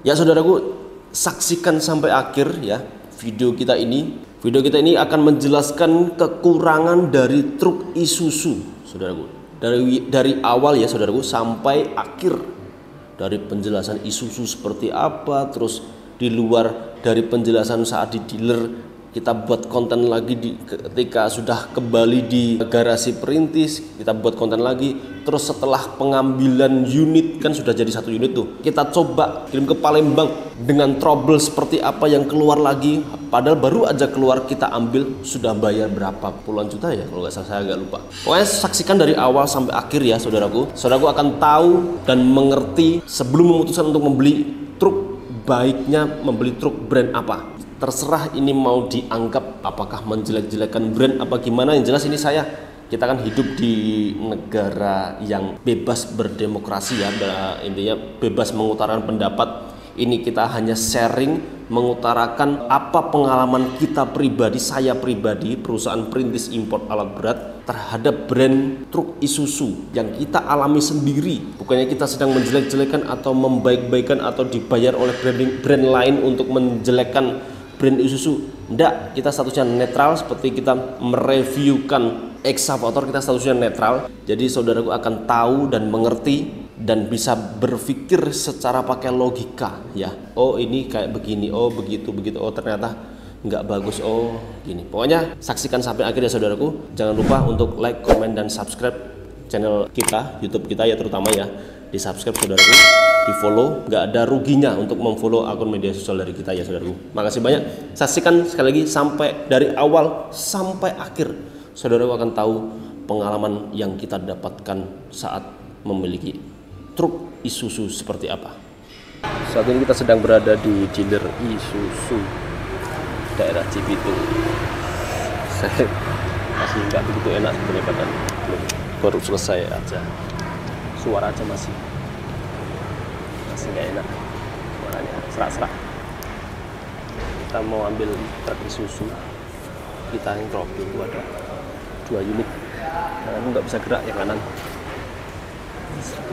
Ya saudaraku, saksikan sampai akhir ya video kita ini. Video kita ini akan menjelaskan kekurangan dari truk Isuzu, saudaraku. Dari awal ya saudaraku sampai akhir. Dari penjelasan Isuzu seperti apa, terus di luar dari penjelasan saat di dealer, kita buat konten lagi ketika sudah kembali di garasi perintis, kita buat konten lagi. Terus setelah pengambilan unit, kan sudah jadi satu unit tuh, kita coba kirim ke Palembang dengan trouble seperti apa yang keluar lagi. Padahal baru aja keluar kita ambil, sudah bayar berapa puluhan juta ya kalau nggak salah, saya agak lupa. Pokoknya saksikan dari awal sampai akhir ya saudaraku. Saudaraku akan tahu dan mengerti sebelum memutuskan untuk membeli truk, baiknya membeli truk brand apa. Terserah ini mau dianggap apakah menjelek-jelekan brand apa gimana. Yang jelas ini kita kan hidup di negara yang bebas berdemokrasi ya, intinya bebas mengutarakan pendapat. Ini kita hanya sharing, mengutarakan apa pengalaman kita pribadi, saya pribadi, perusahaan perintis import alat berat terhadap brand truk Isuzu yang kita alami sendiri. Bukannya kita sedang menjelek-jelekan atau membaik-baikan atau dibayar oleh brand lain untuk menjelekkan brand Isuzu. Enggak, kita statusnya netral. Seperti kita mereviewkan Excavator, kita statusnya netral. Jadi saudaraku akan tahu dan mengerti dan bisa berpikir secara pakai logika ya. Oh ini kayak begini, oh begitu, oh ternyata nggak bagus, oh gini. Pokoknya saksikan sampai akhir ya saudaraku. Jangan lupa untuk like, komen, dan subscribe channel kita, YouTube kita ya terutama ya. Di subscribe saudaraku, di follow, nggak ada ruginya untuk memfollow akun media sosial dari kita ya saudaraku. Makasih banyak. Saksikan sekali lagi sampai dari awal sampai akhir. Saudaraku akan tahu pengalaman yang kita dapatkan saat memiliki truk Isuzu seperti apa. Saat ini kita sedang berada di dealer Isuzu daerah Cibitung. Saya masih nggak begitu enak sebenarnya, badan baru selesai aja. Suara aja masih nggak enak, suaranya serak-serak. Kita mau ambil truk Isuzu, kita yang drop itu ada 2 unit, kanan nggak bisa gerak yang kanan.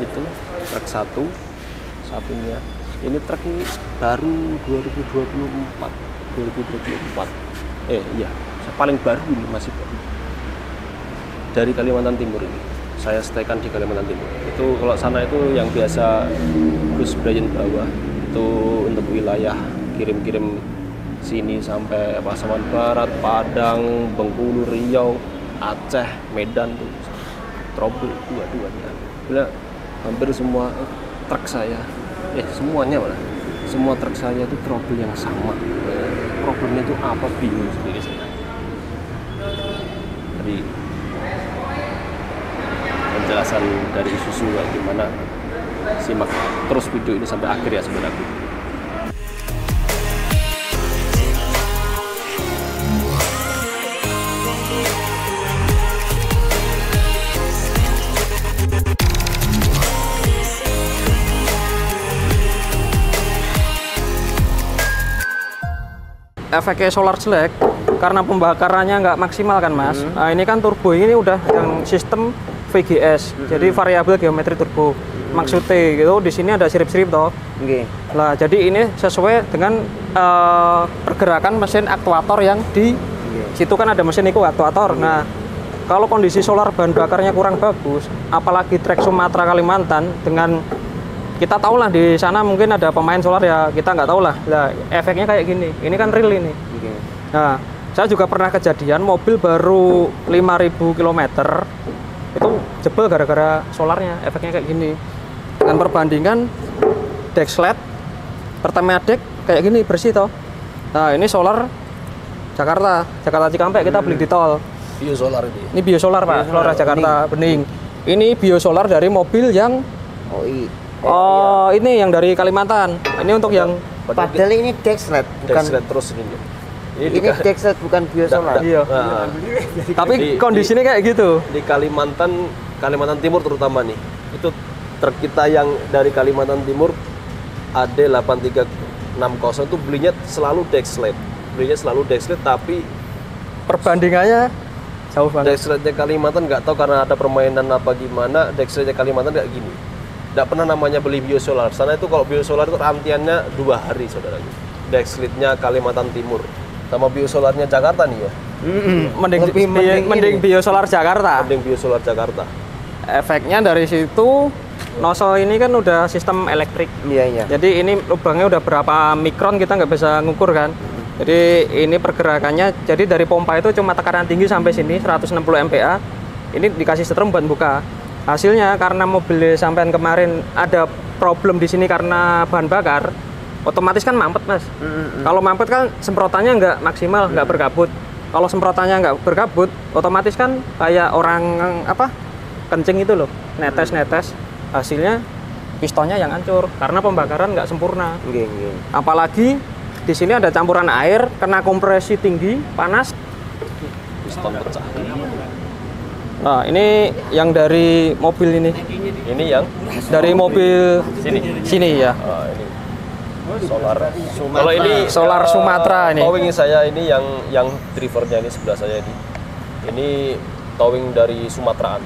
Itu truk satunya ini truk ini baru 2024. Iya, paling baru ini, masih baru dari Kalimantan Timur ini. Saya staykan di Kalimantan Timur. Itu kalau sana itu yang biasa Gus Brian bawa itu untuk wilayah kirim-kirim sini sampai Pasaman Barat, Padang, Bengkulu, Riau, Aceh, Medan tuh trouble dua-duanya. Bila hampir semua truk saya, semuanya malah, semua truk saya itu trouble yang sama. Problemnya itu apa, bingung sendiri saya. Jadi penjelasan dari Isuzu gimana, simak terus video ini sampai akhir ya saudaraku. Efeknya solar jelek karena pembakarannya nggak maksimal kan mas. Nah ini kan turbo ini udah yang sistem VGS, jadi variabel geometri turbo. Maksudnya gitu, di sini ada sirip-sirip toh. Lah jadi ini sesuai dengan pergerakan mesin aktuator yang di situ kan ada mesin itu aktuator. Nah kalau kondisi solar bahan bakarnya kurang bagus, apalagi trek Sumatera Kalimantan, dengan kita tahu lah di sana mungkin ada pemain solar ya, kita nggak tahu lah. Nah, efeknya kayak gini. Ini kan real ini. Nah, saya juga pernah kejadian mobil baru 5.000 km itu jebol gara-gara solarnya. Efeknya kayak gini. Dengan perbandingan deck sled, pertama deck kayak gini bersih toh. Nah, ini solar Jakarta Cikampek, kita beli di tol. Biosolar ini. Ini biosolar Pak, Flora Jakarta bening. Ini biosolar dari mobil yang ini yang dari Kalimantan. Ini untuk yang padahal ini deck sled, bukan sled terus ini. Ini deck sled bukan biosolar. Iya. Tapi kondisinya kayak gitu. Di Kalimantan Timur terutama nih. Itu truk kita yang dari Kalimantan Timur AD8360 itu belinya selalu deck sled. Tapi perbandingannya jauh banget. Deck slednya Kalimantan nggak tahu karena ada permainan apa gimana, deck slednya Kalimantan nggak gini. Tidak pernah namanya beli biosolar. Sana itu kalau biosolar itu antriannya 2 hari, saudara. Dexlitnya Kalimantan Timur. Sama biosolarnya Jakarta nih ya. Mending biosolar Jakarta. Mending biosolar Jakarta. Efeknya dari situ, nozzle ini kan udah sistem elektrik. Iya. Jadi ini lubangnya udah berapa mikron kita nggak bisa ngukur kan. Jadi ini pergerakannya, jadi dari pompa itu cuma tekanan tinggi sampai sini 160 MPa. Ini dikasih setrum buat buka. Hasilnya karena mobil sampean kemarin ada problem di sini karena bahan bakar, otomatis kan mampet mas. Kalau mampet kan semprotannya nggak maksimal, nggak berkabut. Kalau semprotannya nggak berkabut, otomatis kan kayak orang kencing itu loh, netes. Hasilnya pistonnya yang hancur karena pembakaran nggak sempurna. Apalagi di sini ada campuran air, kena kompresi tinggi, panas, Piston pecah. Nah, ini yang dari mobil ini. Ini yang Dari mobil sini ya. ini solar. Kalau ini Solar Sumatera ini. Towing saya ini yang drivernya ini sebelah saya ini. Ini towing dari Sumateraan.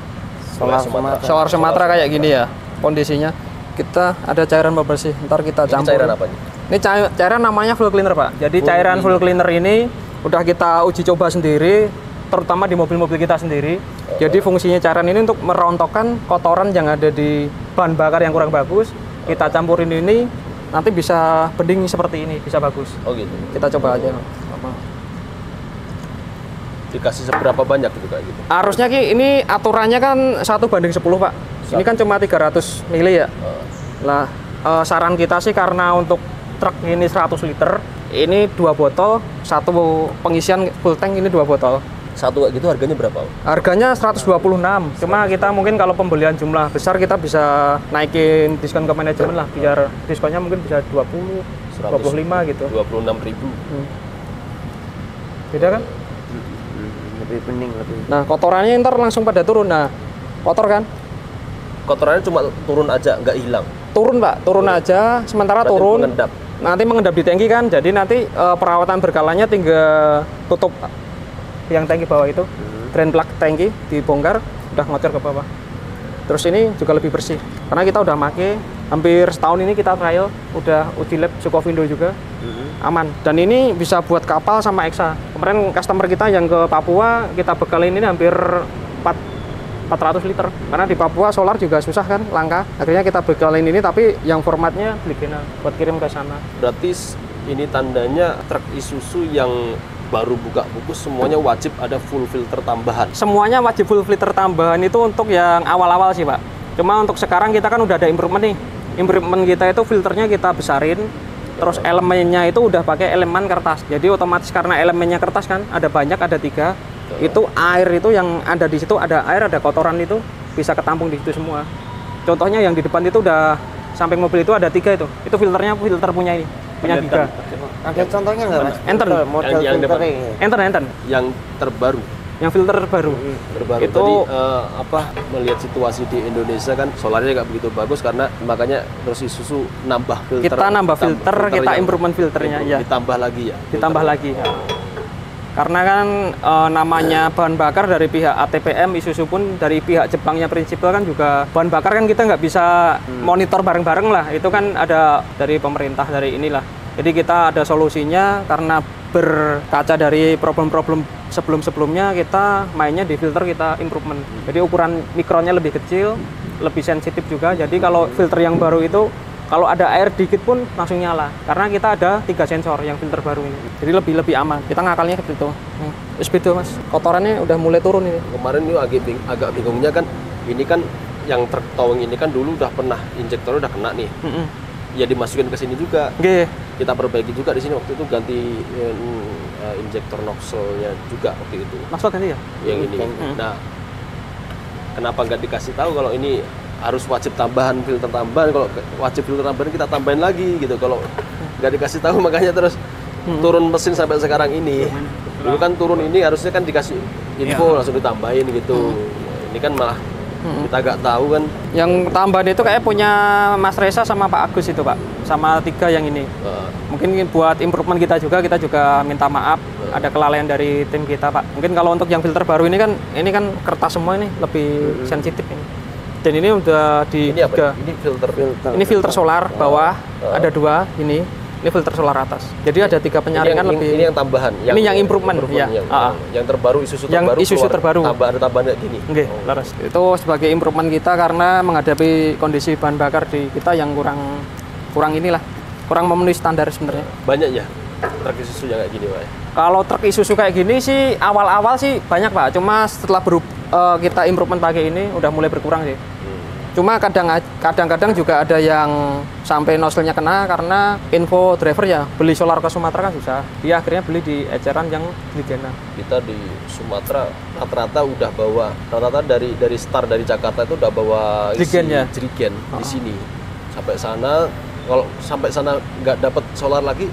Solar Sumatera kayak gini ya kondisinya. Kita ada cairan pembersih, ntar kita Ini campur. cairan apa nih? Ini cairan namanya full cleaner pak. Jadi cairan full cleaner ini udah kita uji coba sendiri, terutama di mobil-mobil kita sendiri. Jadi fungsinya cairan ini untuk merontokkan kotoran yang ada di bahan bakar yang kurang bagus. Kita campurin ini, nanti bisa bening seperti ini, bisa bagus. Oh gitu. Kita coba aja. Dikasih seberapa banyak gitu kayak gitu? Harusnya Ki, ini aturannya kan 1:10 pak. Ini kan cuma 300 mili ya. Lah saran kita sih karena untuk truk ini 100 liter, ini 2 botol, satu pengisian full tank ini 2 botol. Satu kayak gitu harganya berapa? Harganya 126. Cuma kita mungkin kalau pembelian jumlah besar kita bisa naikin diskon ke manajemen lah, biar diskonnya mungkin bisa 20, 25 gitu. 26.000. Beda kan? Lebih bening lebih. Nah, kotorannya ntar langsung pada turun. Nah, kotor kan? Kotorannya cuma turun aja, nggak hilang. Turun pak, turun aja. Sementara Berarti turun, mengendap. nanti mengendap di tangki kan. Jadi nanti perawatan berkalanya tinggal tutup yang tangki bawah itu, drain plug tangki dibongkar, udah ngocor ke bawah. Terus ini juga lebih bersih, karena kita udah make hampir setahun ini kita trial, udah uji lab Sukovindo juga, aman. Dan ini bisa buat kapal sama Exa. Kemarin customer kita yang ke Papua kita bekalin ini hampir 400 liter, karena di Papua solar juga susah kan, langka. Akhirnya kita bekalin ini, tapi yang formatnya Bligena buat kirim ke sana. Berarti ini tandanya truk Isuzu yang baru buka buku semuanya wajib ada full filter tambahan. Semuanya wajib full filter tambahan itu untuk yang awal-awal sih pak. Cuma untuk sekarang kita kan udah ada improvement nih. Improvement kita itu filternya kita besarin, terus elemennya itu udah pakai elemen kertas. Jadi otomatis karena elemennya kertas kan, ada banyak, ada 3. Itu air itu yang ada di situ, ada air, ada kotoran itu bisa ketampung di situ semua. Contohnya yang di depan itu udah samping mobil itu ada 3 itu. Itu filternya filter punya ini, punya 3. Ada contohnya nggak mas? Enter. Model Yang filter depan. ini. Enter. Yang terbaru. Yang filter baru. Terbaru. Itu Tadi melihat situasi di Indonesia kan solarnya nggak begitu bagus, karena makanya terus Isuzu nambah filter. kita nambah filter, kita yang improvement filternya ya. ditambah lagi ya. Ditambah lagi. Karena kan namanya bahan bakar dari pihak ATPM, Isuzu pun dari pihak Jepangnya Principal kan juga bahan bakar kan kita nggak bisa monitor bareng-bareng lah. Itu kan ada dari pemerintah, dari inilah. Jadi kita ada solusinya karena berkaca dari problem-problem sebelum-sebelumnya, kita mainnya di filter, kita improvement. Jadi ukuran mikronnya lebih kecil, lebih sensitif juga. Jadi kalau filter yang baru itu kalau ada air dikit pun langsung nyala, karena kita ada 3 sensor yang filter baru ini. Jadi lebih aman. Kita ngakalnya ke situ. Beda mas. Kotorannya udah mulai turun ini. Kemarin itu agak bingungnya kan, ini kan yang truk towing ini kan dulu udah pernah injektornya udah kena nih. Ya dimasukin ke sini juga. Kita perbaiki juga di sini, waktu itu ganti injektor nozzle-nya juga waktu itu. Nozzle ganti ya? Yang ini. Nah, kenapa nggak dikasih tahu kalau ini harus wajib tambahan filter tambahan? Kalau wajib filter tambahan kita tambahin lagi gitu. Kalau nggak dikasih tahu makanya terus turun mesin sampai sekarang ini. Dulu kan turun ini harusnya kan dikasih info langsung ditambahin gitu. Ini kan malah kita nggak tahu kan. Yang tambahan itu kayak punya Mas Reza sama Pak Agus itu Pak, sama 3 yang ini. Mungkin buat improvement kita juga minta maaf, ada kelalaian dari tim kita Pak. Mungkin kalau untuk yang filter baru ini kan kertas semua ini lebih sensitif ini. Dan ini udah di Ini apa? tiga. Ini filter. Ini filter solar bawah, ada 2 ini. Ini filter solar atas. Jadi ada 3 penyaringan ini lebih. Ini yang tambahan. Ini yang improvement, ya. Yang terbaru, Isuzu Yang terbaru. Isuzu terbaru. Ada tambahan kayak gini. Oke, laras. Itu sebagai improvement kita karena menghadapi kondisi bahan bakar di kita yang kurang inilah, kurang memenuhi standar sebenarnya. Banyak ya truk Isuzu yang kayak gini, Pak. Kalau truk Isuzu kayak gini sih awal-awal sih banyak, Pak. Cuma setelah kita improvement pakai ini udah mulai berkurang sih. Cuma kadang-kadang juga ada yang sampai nozzle-nya kena karena info driver ya beli solar ke Sumatera kan susah. Dia akhirnya beli di eceran yang Trigena. Kita di Sumatera rata-rata udah bawa, rata-rata dari start dari Jakarta itu udah bawa Jerigen ya? jerigen di sini. Sampai sana, kalau sampai sana nggak dapat solar lagi,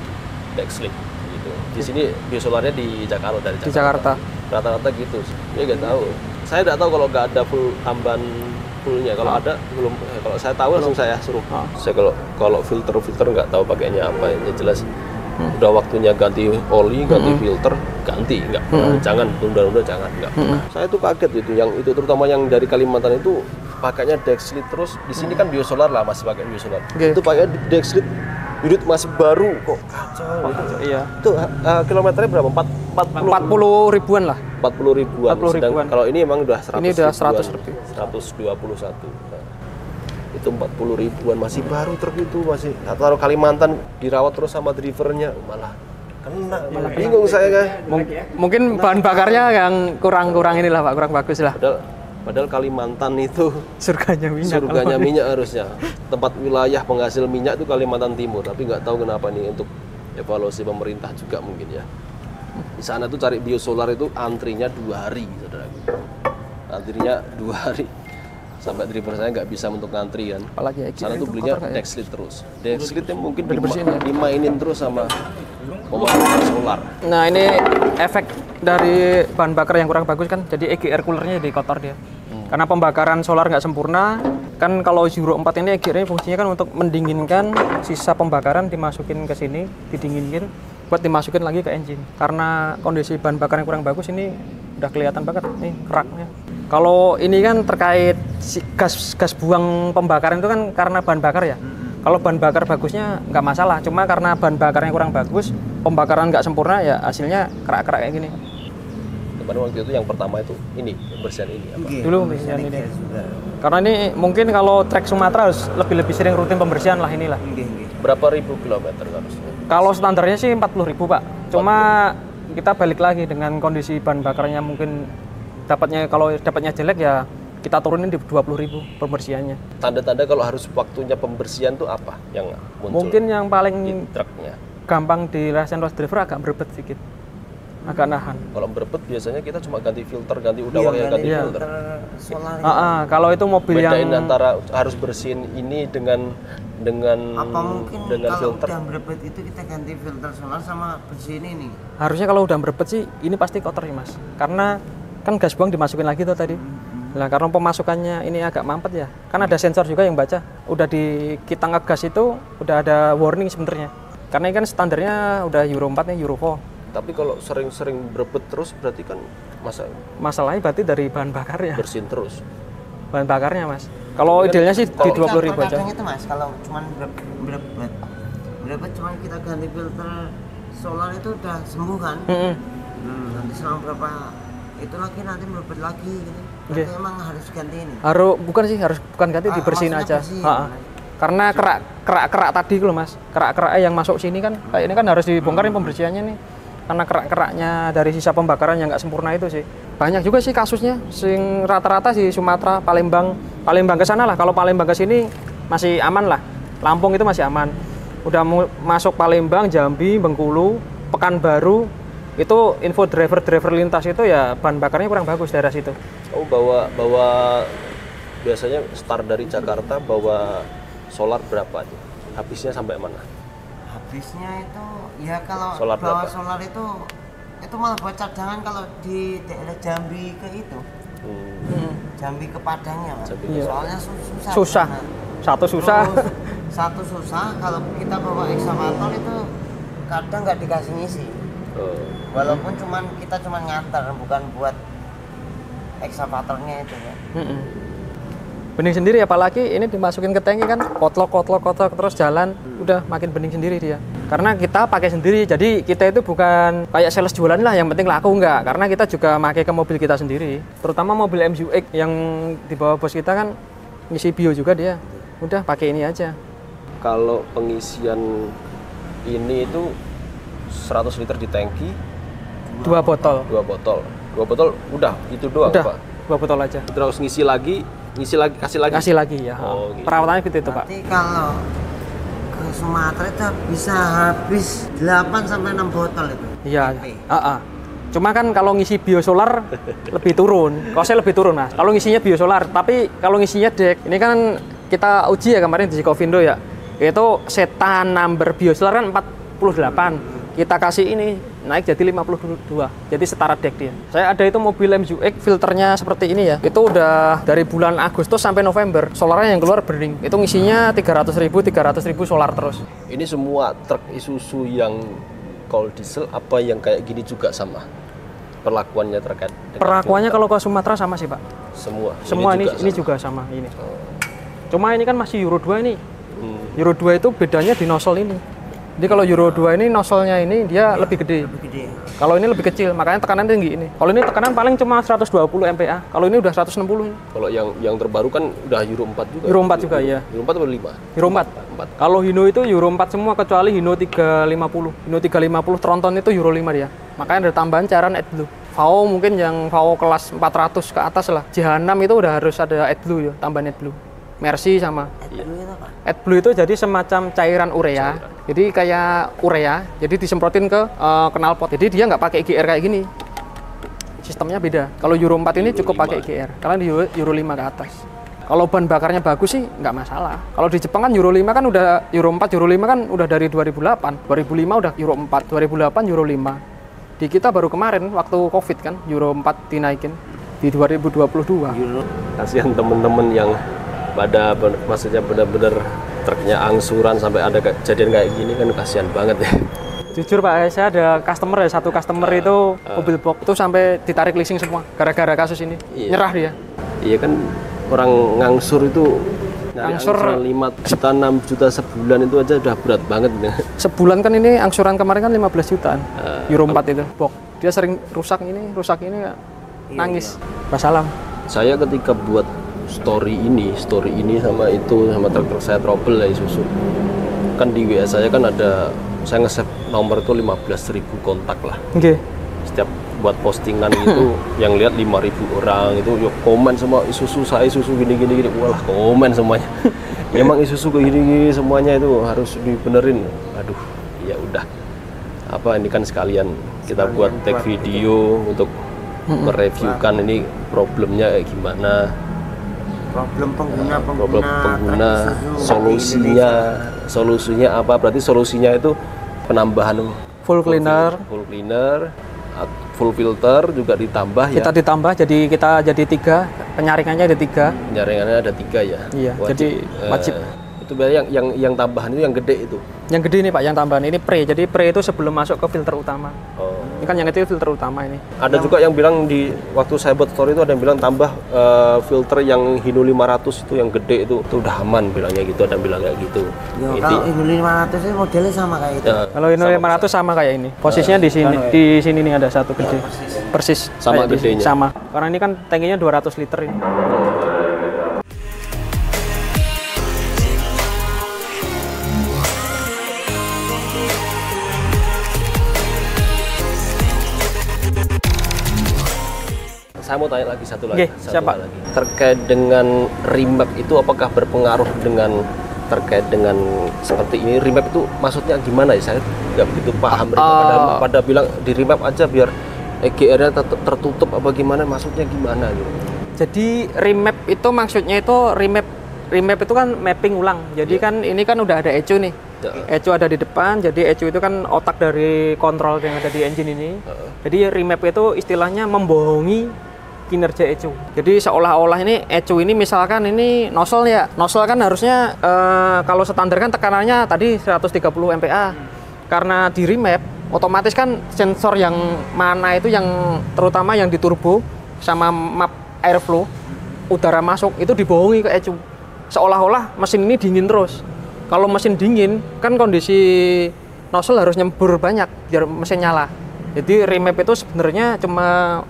Dexlit gitu. Di sini biosolarnya di Jakarta, dari Jakarta. Di Jakarta. Rata-rata gitu. Ya nggak tahu. Saya nggak tahu kalau nggak ada full tambahan fullnya. Kalau ada belum. Kalau saya tahu langsung saya suruh. Saya kalau filter nggak tahu pakainya apa. Ya jelas. Udah waktunya ganti oli, ganti filter, ganti. Nggak pernah. Jangan tunda-tunda, jangan. Nggak pernah. Saya tuh kaget itu. Yang itu terutama yang dari Kalimantan itu pakainya Dexlit terus. Di sini kan biosolar lah, masih pakai biosolar. Itu pakai Dexlit. Unit masih baru kok kacau gitu. Iya. Itu kilometernya berapa? 40 ribuan lah. 40 ribuan. 40 ribuan. Kalau ini emang udah 100 Ini udah ribuan. 100 lebih. 121. Nah, itu 40 ribuan masih baru truk itu, masih taruh Kalimantan dirawat terus sama drivernya malah kena. Malah bingung saya, guys. Mungkin bahan bakarnya yang kurang inilah, Pak, kurang bagus lah. Padahal Kalimantan itu Surganya minyak harusnya. Tempat wilayah penghasil minyak itu Kalimantan Timur, tapi nggak tahu kenapa nih untuk evaluasi pemerintah juga mungkin ya. Di sana tuh cari biosolar itu antrinya 2 hari, saudaraku. Antrinya 2 hari. Sampai driver saya nggak bisa untuk ngantri kan. Apalagi sana tuh belinya Dexlit terus. Dexlitnya mungkin ya? dimainin terus sama pemakaian solar. Nah, ini efek dari bahan bakar yang kurang bagus kan, jadi EGR coolernya jadi kotor dia. Karena pembakaran solar nggak sempurna, kan kalau Euro 4 ini EGR-nya fungsinya kan untuk mendinginkan sisa pembakaran, dimasukin ke sini, didinginkan, buat dimasukin lagi ke engine. Karena kondisi bahan bakar yang kurang bagus ini udah kelihatan banget nih keraknya. Kalau ini kan terkait si gas buang pembakaran itu kan karena bahan bakar ya. Kalau bahan bakar bagusnya nggak masalah, cuma karena bahan bakarnya kurang bagus, pembakaran nggak sempurna ya hasilnya kerak-kerak kayak gini. Pada waktu itu yang pertama itu ini pembersihan ini apa? Dulu pembersihan ini. Karena ini mungkin kalau trek Sumatera harus lebih sering rutin pembersihan lah inilah. Berapa ribu kilometer harusnya? Kalau standarnya sih 40.000, Pak. Cuma kita balik lagi dengan kondisi bahan bakarnya mungkin kalau dapatnya jelek ya kita turunin di 20.000 pembersihannya. Tanda-tanda kalau harus waktunya pembersihan tuh apa yang muncul? Mungkin yang di paling truknya. gampang dirasain oleh driver agak berebet sedikit. Agak nahan. Kalau berebet biasanya kita cuma ganti filter, ganti udara yang ganti filter. Kalau itu mobil bedain yang antara harus bersihin ini dengan apa mungkin dengan kalau filter. udah berebet itu kita ganti filter solar sama bersihin ini? harusnya kalau udah berebet sih ini pasti kotor sih, Mas. Karena kan gas buang dimasukin lagi tuh tadi. Nah, karena pemasukannya ini agak mampet ya. Kan ada sensor juga yang baca. Udah di kita ngegas itu udah ada warning sebenarnya. Karena ini kan standarnya udah Euro 4 nih, Euro 4. Tapi kalau sering-sering berebet terus berarti kan Masalahnya berarti dari bahan bakarnya. bersin terus. Bahan bakarnya, Mas. Kalau idealnya sih di 20.000 aja. Kadang itu, Mas, kalau cuman berebet cuman kita ganti filter solar itu udah sembuh kan? Nanti selama berapa itu lagi nanti berebet lagi gitu. Berarti emang harus ganti ini. Bukan ganti, dibersihin aja. Karena kerak-kerak tadi loh, Mas. Kerak-kerak yang masuk sini kan kayak ini kan harus dibongkarin pembersihannya nih. Karena kerak-keraknya dari sisa pembakaran yang nggak sempurna itu sih. Banyak juga sih kasusnya, sing rata-rata di Sumatera, Palembang ke sana lah. Kalau Palembang ke sini masih aman lah. Lampung itu masih aman. Udah masuk Palembang, Jambi, Bengkulu, Pekanbaru, itu info driver lintas itu ya bahan bakarnya kurang bagus daerah situ. Oh, bawa biasanya start dari Jakarta bawa solar berapa aja? Habisnya sampai mana? Habisnya itu ya kalau Solar bawa berapa? solar itu malah buat cadangan kalau di daerah Jambi ke itu. Jambi ke Padangnya, Pak. Soalnya susah. Satu susah. Satu susah, kalau kita bawa eksavator itu kadang nggak dikasih ngisi. Walaupun kita cuman ngantar, bukan buat eksavatornya itu ya. bening sendiri, apalagi ini dimasukin ke tangki kan kotlok terus jalan, udah makin bening sendiri dia. Karena kita pakai sendiri, jadi kita itu bukan kayak sales jualan lah, yang penting laku enggak. Karena kita juga pakai ke mobil kita sendiri. Terutama mobil MZUX yang dibawa bos kita kan ngisi bio juga dia. Udah pakai ini aja. Kalau pengisian ini itu 100 liter di tangki, 2 botol. 2 botol. 2 botol udah itu doang, Udah, Pak. 2 botol aja. Terus ngisi lagi, kasih lagi. Ya. Oh, gitu. Perawatannya gitu itu, Pak. Nanti kalau ke Sumatera itu bisa habis 8 sampai 6 botol itu. Iya. PP. Cuma kan kalau ngisi biosolar lebih turun, kosnya lebih turun Mas. Kalau ngisinya biosolar, tapi kalau ngisinya dek, ini kan kita uji ya kemarin di Sikovindo ya. Itu setan number biosolar kan 48. Kita kasih ini naik jadi 52. Jadi setara dek dia. Saya ada itu mobil MZUX filternya seperti ini ya. Itu udah dari bulan Agustus sampai November. Solarnya yang keluar bening. Itu ngisinya 300.000 solar terus. Ini semua truk Isuzu yang kalau diesel apa yang kayak gini juga sama perlakuannya terkait dengan Perlakuannya filter? kalau ke Sumatera sama sih, Pak. Semua Ini juga sama ini. Cuma ini kan masih Euro 2 ini. Euro 2 itu bedanya di nozzle ini. Jadi kalau Euro 2 ini nozzle-nya ini dia lebih gede. Kalau ini lebih kecil, makanya tekanan tinggi ini. Kalau ini tekanan paling cuma 120 MPa. Kalau ini udah 160 ini. Kalau yang terbaru kan udah Euro 4 juga. Euro 4 juga ya. Euro 4 atau 5? Euro 4. Kalau Hino itu Euro 4 semua kecuali Hino 350. Hino 350 Tronton itu Euro 5 dia. Makanya ada tambahan cairan AdBlue. VAO mungkin yang VAO kelas 400 ke atas lah. JH6 itu udah harus ada AdBlue ya, tambahan AdBlue. Mercy sama AdBlue itu jadi semacam cairan urea. Jadi kayak urea, jadi disemprotin ke knalpot. Jadi dia nggak pakai EGR kayak gini. Sistemnya beda. Kalau Euro 4 ini cukup pakai EGR, karena di Euro 5 ke atas. Kalau bahan bakarnya bagus sih nggak masalah. Kalau di Jepang kan Euro 5 kan udah Euro 4, Euro 5 kan udah dari 2008. 2005 udah Euro 4, 2008 Euro 5. Di kita baru kemarin waktu Covid kan Euro 4 dinaikin di 2022. Kasihan temen-temen yang maksudnya benar-benar truknya angsuran sampai ada kejadian kayak gini kan, kasihan banget ya. Jujur Pak, saya ada customer ya, satu customer itu mobil box itu sampai ditarik leasing semua gara-gara kasus ini. Nyerah dia. Iya kan, orang ngangsur itu Angsur 5 juta 6 juta sebulan itu aja udah berat banget ya. Sebulan kan ini angsuran kemarin kan 15 jutaan. Euro 4 itu box. Dia sering rusak ini nangis. Wassalam. Saya ketika buat story ini sama truk saya trouble ya Isuzu. Kan di WA saya kan ada, saya nge-save nomor itu 15.000 kontak lah. Oke. Setiap buat postingan itu yang lihat 5.000 orang itu yuk komen semua Isuzu gini. Walah, komen semuanya. Emang Isuzu kayak gini semuanya itu harus dibenerin. Aduh, ya udah. Apa ini kan sekalian kita buat tag video untuk mereviewkan ini problemnya kayak gimana. Problem pengguna solusinya apa? Berarti solusinya itu penambahan Full cleaner, full filter juga ditambah kita ya. ditambah kita jadi 3, penyaringannya ada 3. Penyaringannya ada 3 ya. Iya, jadi wajib. Itu berarti yang tambahan itu yang gede itu. Yang gede nih Pak, yang tambahan ini pre. Jadi pre itu sebelum masuk ke filter utama. Oh. Ini kan yang itu filter utama ini. Ada juga yang bilang di waktu saya buat story itu ada yang bilang tambah filter yang Hino 500 itu yang gede itu udah aman bilangnya gitu, ada yang bilang kayak gitu. Kalau Hino 500 itu modelnya sama kayak itu. Kalau Hino 500 sama kayak ini. Posisinya di sini nih ada satu gede. Persis sama gedenya. Sama. Karena ini kan tangkinya 200 liter ini. Saya mau tanya lagi satu lagi. Siapa? Terkait dengan remap itu apakah berpengaruh dengan terkait dengan seperti ini? Remap itu maksudnya gimana ya? Saya nggak begitu paham. Pada bilang di remap aja biar EGR-nya tertutup apa gimana? Maksudnya gimana gitu? Jadi remap itu maksudnya itu remap itu kan mapping ulang. Jadi kan ini kan udah ada ECU nih. ECU ada di depan, jadi ECU itu kan otak dari kontrol yang ada di engine ini. Jadi remap itu istilahnya membohongi kinerja ECU. Jadi seolah-olah ini ECU ini misalkan ini nozzle ya. Nozzle kan harusnya kalau standar kan tekanannya tadi 130 MPa. Karena di remap otomatis kan sensor yang mana itu yang terutama yang di turbo sama map airflow udara masuk itu dibohongi ke ECU. Seolah-olah mesin ini dingin terus. Kalau mesin dingin kan kondisi nozzle harus nyembur banyak biar mesin nyala. Jadi remap itu sebenarnya cuma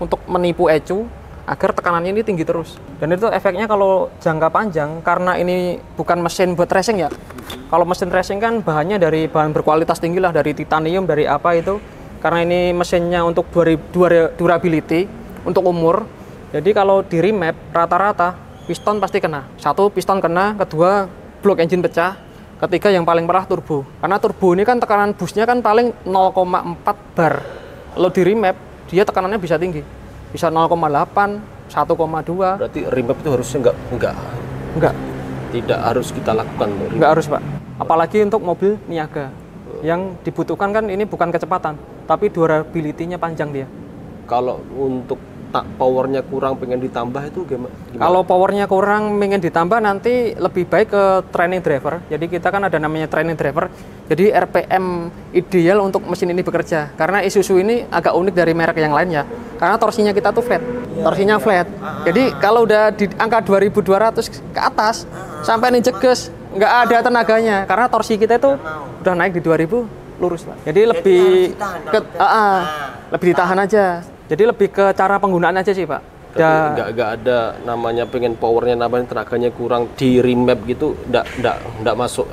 untuk menipu ECU agar tekanannya ini tinggi terus. Dan itu efeknya kalau jangka panjang, karena ini bukan mesin buat racing ya. Kalau mesin racing kan bahannya dari bahan berkualitas tinggi lah, dari titanium, dari apa itu. Karena ini mesinnya untuk durability, untuk umur. Jadi kalau di remap rata-rata piston pasti kena. Satu, piston kena. Kedua, blok engine pecah. Ketiga, yang paling parah turbo. Karena turbo ini kan tekanan busnya kan paling 0,4 bar. Kalau di remap dia tekanannya bisa tinggi, bisa 0,8, 1,2. Berarti remap itu harusnya enggak. Tidak harus kita lakukan. Enggak harus, Pak. Apalagi untuk mobil niaga. Yang dibutuhkan kan ini bukan kecepatan, tapi durability-nya panjang dia. Kalau untuk powernya kurang pengen ditambah itu gimana? Kalau powernya kurang pengen ditambah nanti lebih baik ke training driver. Jadi kita kan ada namanya training driver. Jadi RPM ideal untuk mesin ini bekerja. Karena Isuzu ini agak unik dari merek yang lainnya. Karena torsinya kita tuh flat. Torsinya flat. Jadi kalau udah di angka 2200 ke atas sampai nih jeges nggak ada tenaganya. Karena torsi kita itu udah naik di 2000 lurus, Pak. Jadi lebih lebih ditahan aja. Jadi lebih ke cara penggunaan aja sih, Pak. Nggak ada namanya pengen powernya namanya tenaganya kurang di remap gitu, nggak masuk,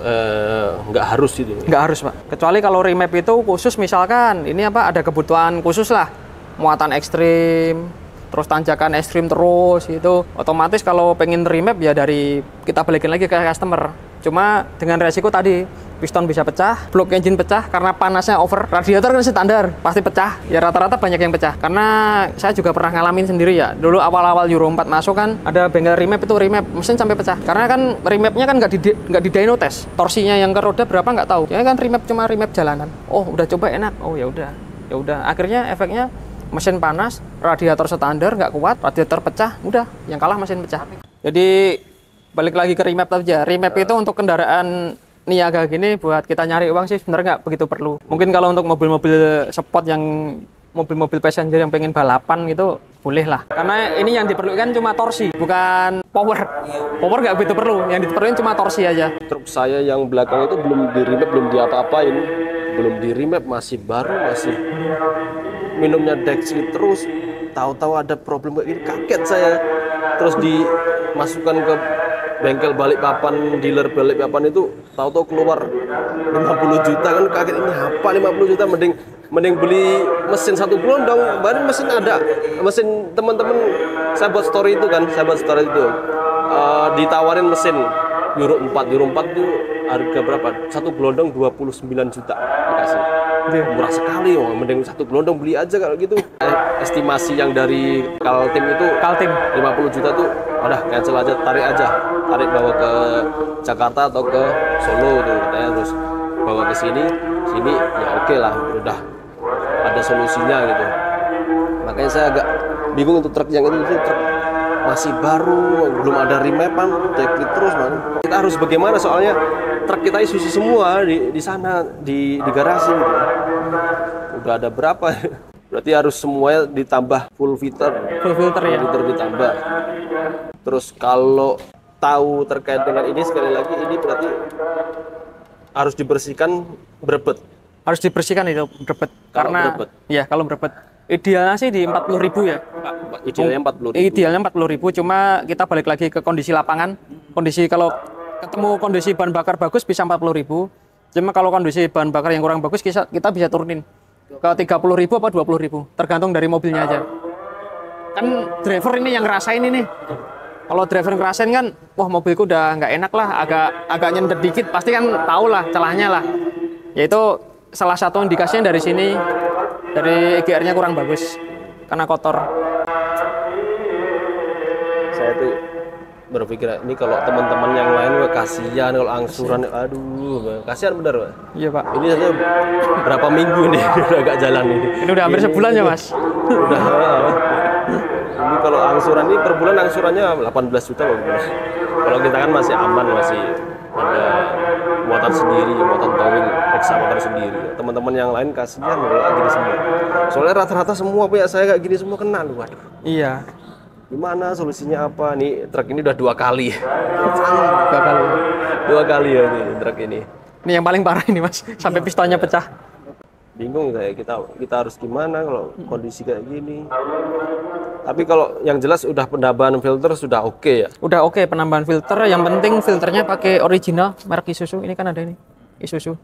nggak harus itu. Nggak harus, Pak. Kecuali kalau remap itu khusus misalkan ini apa ada kebutuhan khusus lah, muatan ekstrim, terus tanjakan ekstrim terus gitu. Otomatis kalau pengen remap ya dari kita balikin lagi ke customer. Cuma dengan resiko tadi piston bisa pecah, blok engine pecah karena panasnya over. Radiator kan standar, pasti pecah. Ya rata-rata banyak yang pecah. Karena saya juga pernah ngalamin sendiri ya. Dulu awal-awal Euro 4 masuk kan, ada bengkel remap itu remap mesin sampai pecah. Karena kan remapnya kan nggak di dyno test. Torsinya yang ke roda berapa nggak tahu. Ya kan remap cuma remap jalanan. Oh udah coba enak. Oh ya udah. Akhirnya efeknya mesin panas, radiator standar nggak kuat, radiator pecah, udah yang kalah mesin pecah. Jadi balik lagi ke remap aja. Remap itu untuk kendaraan niaga gini buat kita nyari uang sih sebenarnya nggak begitu perlu. Mungkin kalau untuk mobil-mobil sport yang mobil-mobil passenger yang pengen balapan gitu boleh lah. Karena ini yang diperlukan cuma torsi, bukan power. Power nggak begitu perlu. Yang diperlukan cuma torsi aja. Truk saya yang belakang itu belum di remap, belum diapa-apain, belum di remap, masih baru, masih minumnya Dexli terus. Tahu-tahu ada problem kayak gini, kaget saya. Terus dimasukkan ke bengkel Balikpapan, dealer Balikpapan itu tahu-tahu keluar 50 juta kan, kaget. Ini apa 50 juta, mending beli mesin satu gelondong. Baru mesin ada, mesin teman-teman saya buat story itu ditawarin mesin Euro 4 itu harga berapa? Satu gelondong 29 juta dikasih. Murah sekali, mending satu gelondong beli aja kalau gitu. Estimasi yang dari Kaltim itu 50 juta tuh udah cancel aja, tarik bawa ke Jakarta atau ke Solo tuh katanya, terus bawa ke sini ya oke lah, udah ada solusinya gitu. Makanya saya agak bingung untuk truk yang itu truk masih baru, belum ada remapan, dekrit terus man. Kita harus bagaimana, soalnya truk kita Isuzu semua di sana di garasi gitu. Udah ada berapa? Berarti harus semuanya ditambah full filter ya. Filter ditambah. Terus kalau tahu terkait dengan ini, sekali lagi ini berarti harus dibersihkan berebet. Harus dibersihkan itu berebet. Karena berebet. Ya kalau berebet. Idealnya sih di 40.000 ya. Idealnya 40.000. Idealnya 40.000, cuma kita balik lagi ke kondisi lapangan. Kondisi kalau ketemu kondisi bahan bakar bagus bisa 40.000. Cuma kalau kondisi bahan bakar yang kurang bagus kita bisa turunin ke 30.000 apa 20.000, tergantung dari mobilnya aja. Kan driver ini yang ngerasain ini. Kalau driver ngerasain kan, wah mobilku udah nggak enak lah, agak nyendet dikit, pasti kan tahu lah celahnya lah. Yaitu salah satu indikasinya dari sini, dari EGR-nya kurang bagus karena kotor. Saya tuh berpikir ini kalau teman-teman yang lain kasihan, kalau angsuran, aduh kasihan bener Pak. Iya Pak. Ini saja berapa minggu nih udah agak jalan ini. Ini udah hampir sebulan ya Mas. Udah. Ini kalau angsuran ini per bulan angsurannya 18 juta Pak. Kalau kita kan masih aman, masih ada muatan sendiri, muatan towing, reksa motor sendiri. Teman-teman yang lain kasihan kalau gini semua. Soalnya rata-rata semua punya saya kayak gini semua kena lu, waduh. Iya. Gimana solusinya apa? Nih truk ini udah 2 kali. Dua kali. 2 kali ya ini truk ini. Ini yang paling parah ini Mas, sampai pistonnya pecah. Bingung saya, kita harus gimana kalau kondisi kayak gini. Tapi kalau yang jelas udah penambahan filter sudah oke ya. Udah oke penambahan filter, yang penting filternya pakai original merek Isuzu. Ini kan ada ini Isuzu.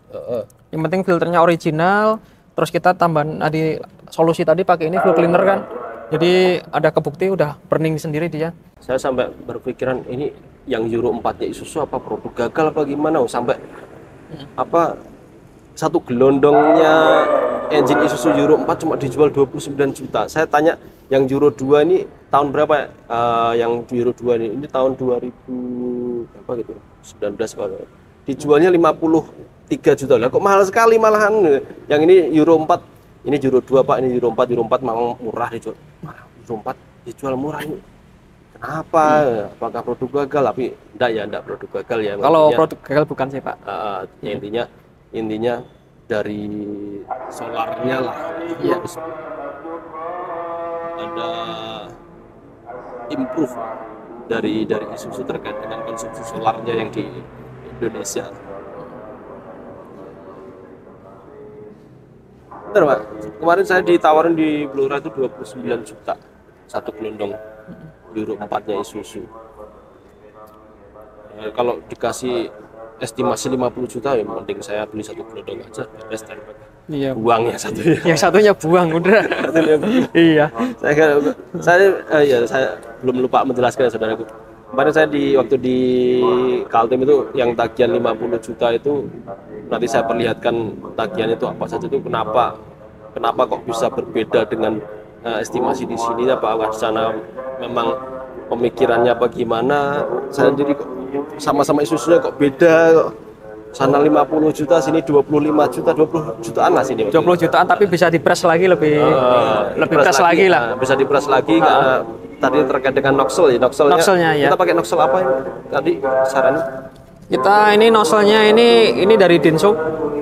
Yang penting filternya original, terus kita tambahan di solusi tadi pakai ini full cleaner kan. Jadi ada kebukti udah burning sendiri dia. Saya sampai berpikiran ini yang Euro 4-nya Isuzu apa produk gagal apa gimana? Sampai apa satu gelondongnya engine Isuzu Euro 4 cuma dijual 29 juta. Saya tanya yang Euro 2 ini tahun berapa? Yang Euro 2 ini tahun 2000 berapa gitu? 19 kalau. Dijualnya 53 juta. Lah kok mahal sekali malahan. Yang ini Euro 4, ini Euro 2 Pak, ini Euro 4 memang murah dijual. Euro 4 dijual murah ini. Kenapa? Apakah produk gagal? Tapi enggak produk gagal ya. Kalau produk gagal bukan sih Pak. Ya intinya dari solarnya lah. Iya. Ada improve dari Isuzu terkait dengan konsumsi solarnya yang di Indonesia. Benar Pak, kemarin saya ditawarin di Blora itu 29 juta satu gelondong Euro 4-nya Isuzu. Kalau dikasih estimasi 50 juta ya mending saya beli satu gelondong aja, beres daripada buang yang satunya. Yang satunya buang udah. Iya. Saya belum lupa menjelaskan ya, saudaraku. Kemarin saya waktu di Kaltim itu yang tagihan 50 juta itu nanti saya perlihatkan tagihan itu apa saja itu kenapa kok bisa berbeda dengan estimasi di sini, apa di sana memang pemikirannya bagaimana. Saya sendiri kok sama-sama Isuzunya kok beda kok. Sana 50 juta, sini 25 juta, 20 jutaan lah sini. 20 jutaan tapi bisa dipres lagi lebih pres lagi lah. Bisa dipres lagi karena tadi terkait dengan nozzle ya, nozzle-nya ya. Kita pakai nozzle apa ini? Tadi saran kita ini nozzle-nya ini dari Denso.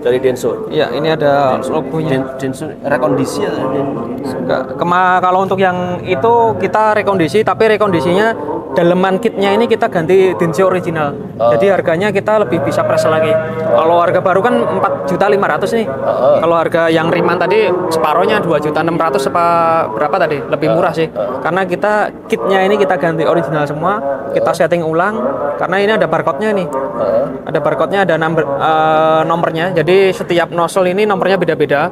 Dari Denso. Iya, ini ada logonya. Denso rekondisi ya. Enggak. Kalau untuk yang itu kita rekondisi, tapi rekondisinya daleman kitnya ini kita ganti Denso original. Jadi harganya kita lebih bisa press lagi. Kalau harga baru kan 4.500.000 nih. Kalau harga yang Riman tadi separohnya 2.600.000 apa berapa tadi? Lebih murah sih. Karena kita kitnya ini kita ganti original semua, kita setting ulang karena ini ada barcode-nya nih. Ada barcode-nya, ada nomornya. Jadi setiap nozzle ini nomornya beda-beda.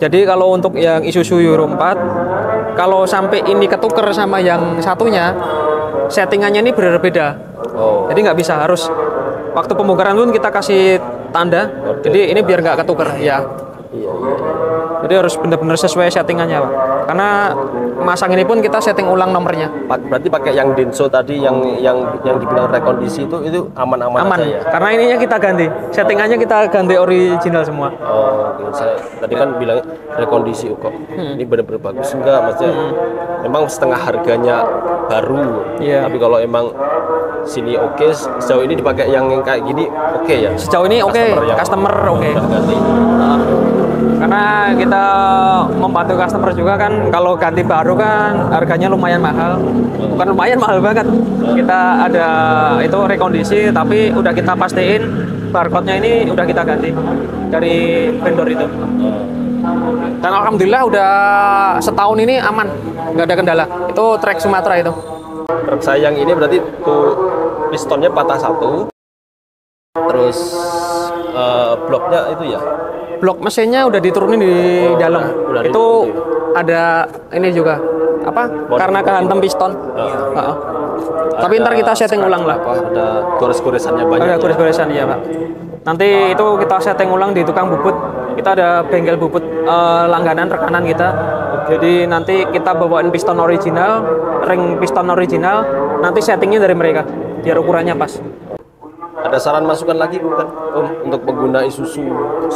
Jadi kalau untuk yang Isuzu Euro 4, kalau sampai ini ketuker sama yang satunya, settingannya ini berbeda. Jadi nggak bisa, harus waktu pembongkaran pun kita kasih tanda. Jadi ini biar nggak ketuker ya. Jadi harus benar-benar sesuai settingannya Pak. Karena masang ini pun kita setting ulang nomornya. Berarti pakai yang Denso tadi yang dibilang rekondisi itu aman-aman aja ya. Karena ininya kita ganti. Settingannya kita ganti original semua. Oke. Saya tadi kan bilang rekondisi kok. Ini benar-benar bagus enggak maksudnya? Memang setengah harganya baru. Tapi kalau emang sini oke, sejauh ini dipakai yang kayak gini oke ya. Sejauh ini oke, customer oke. Karena kita membantu customer juga kan, kalau ganti baru kan harganya lumayan mahal. Bukan lumayan, mahal banget. Kita ada itu rekondisi, tapi udah kita pastiin barcode-nya ini udah kita ganti dari vendor itu. Dan alhamdulillah udah setahun ini aman, nggak ada kendala. Itu trek Sumatera itu. Truk saya yang ini berarti tuh pistonnya patah satu, terus bloknya itu ya. Blok mesinnya udah diturunin di dalam. Itu ada ini juga apa? Karena kehantam piston. Tapi ntar kita setting ulang lah. Ada gores-goresannya banyak. Ada gores-goresan ya Pak. Nanti itu kita setting ulang di tukang bubut. Kita ada bengkel bubut langganan rekanan kita. Jadi nanti kita bawain piston original, ring piston original. Nanti settingnya dari mereka, biar ukurannya pas. Ada saran masukan lagi bukan untuk pengguna Isuzu?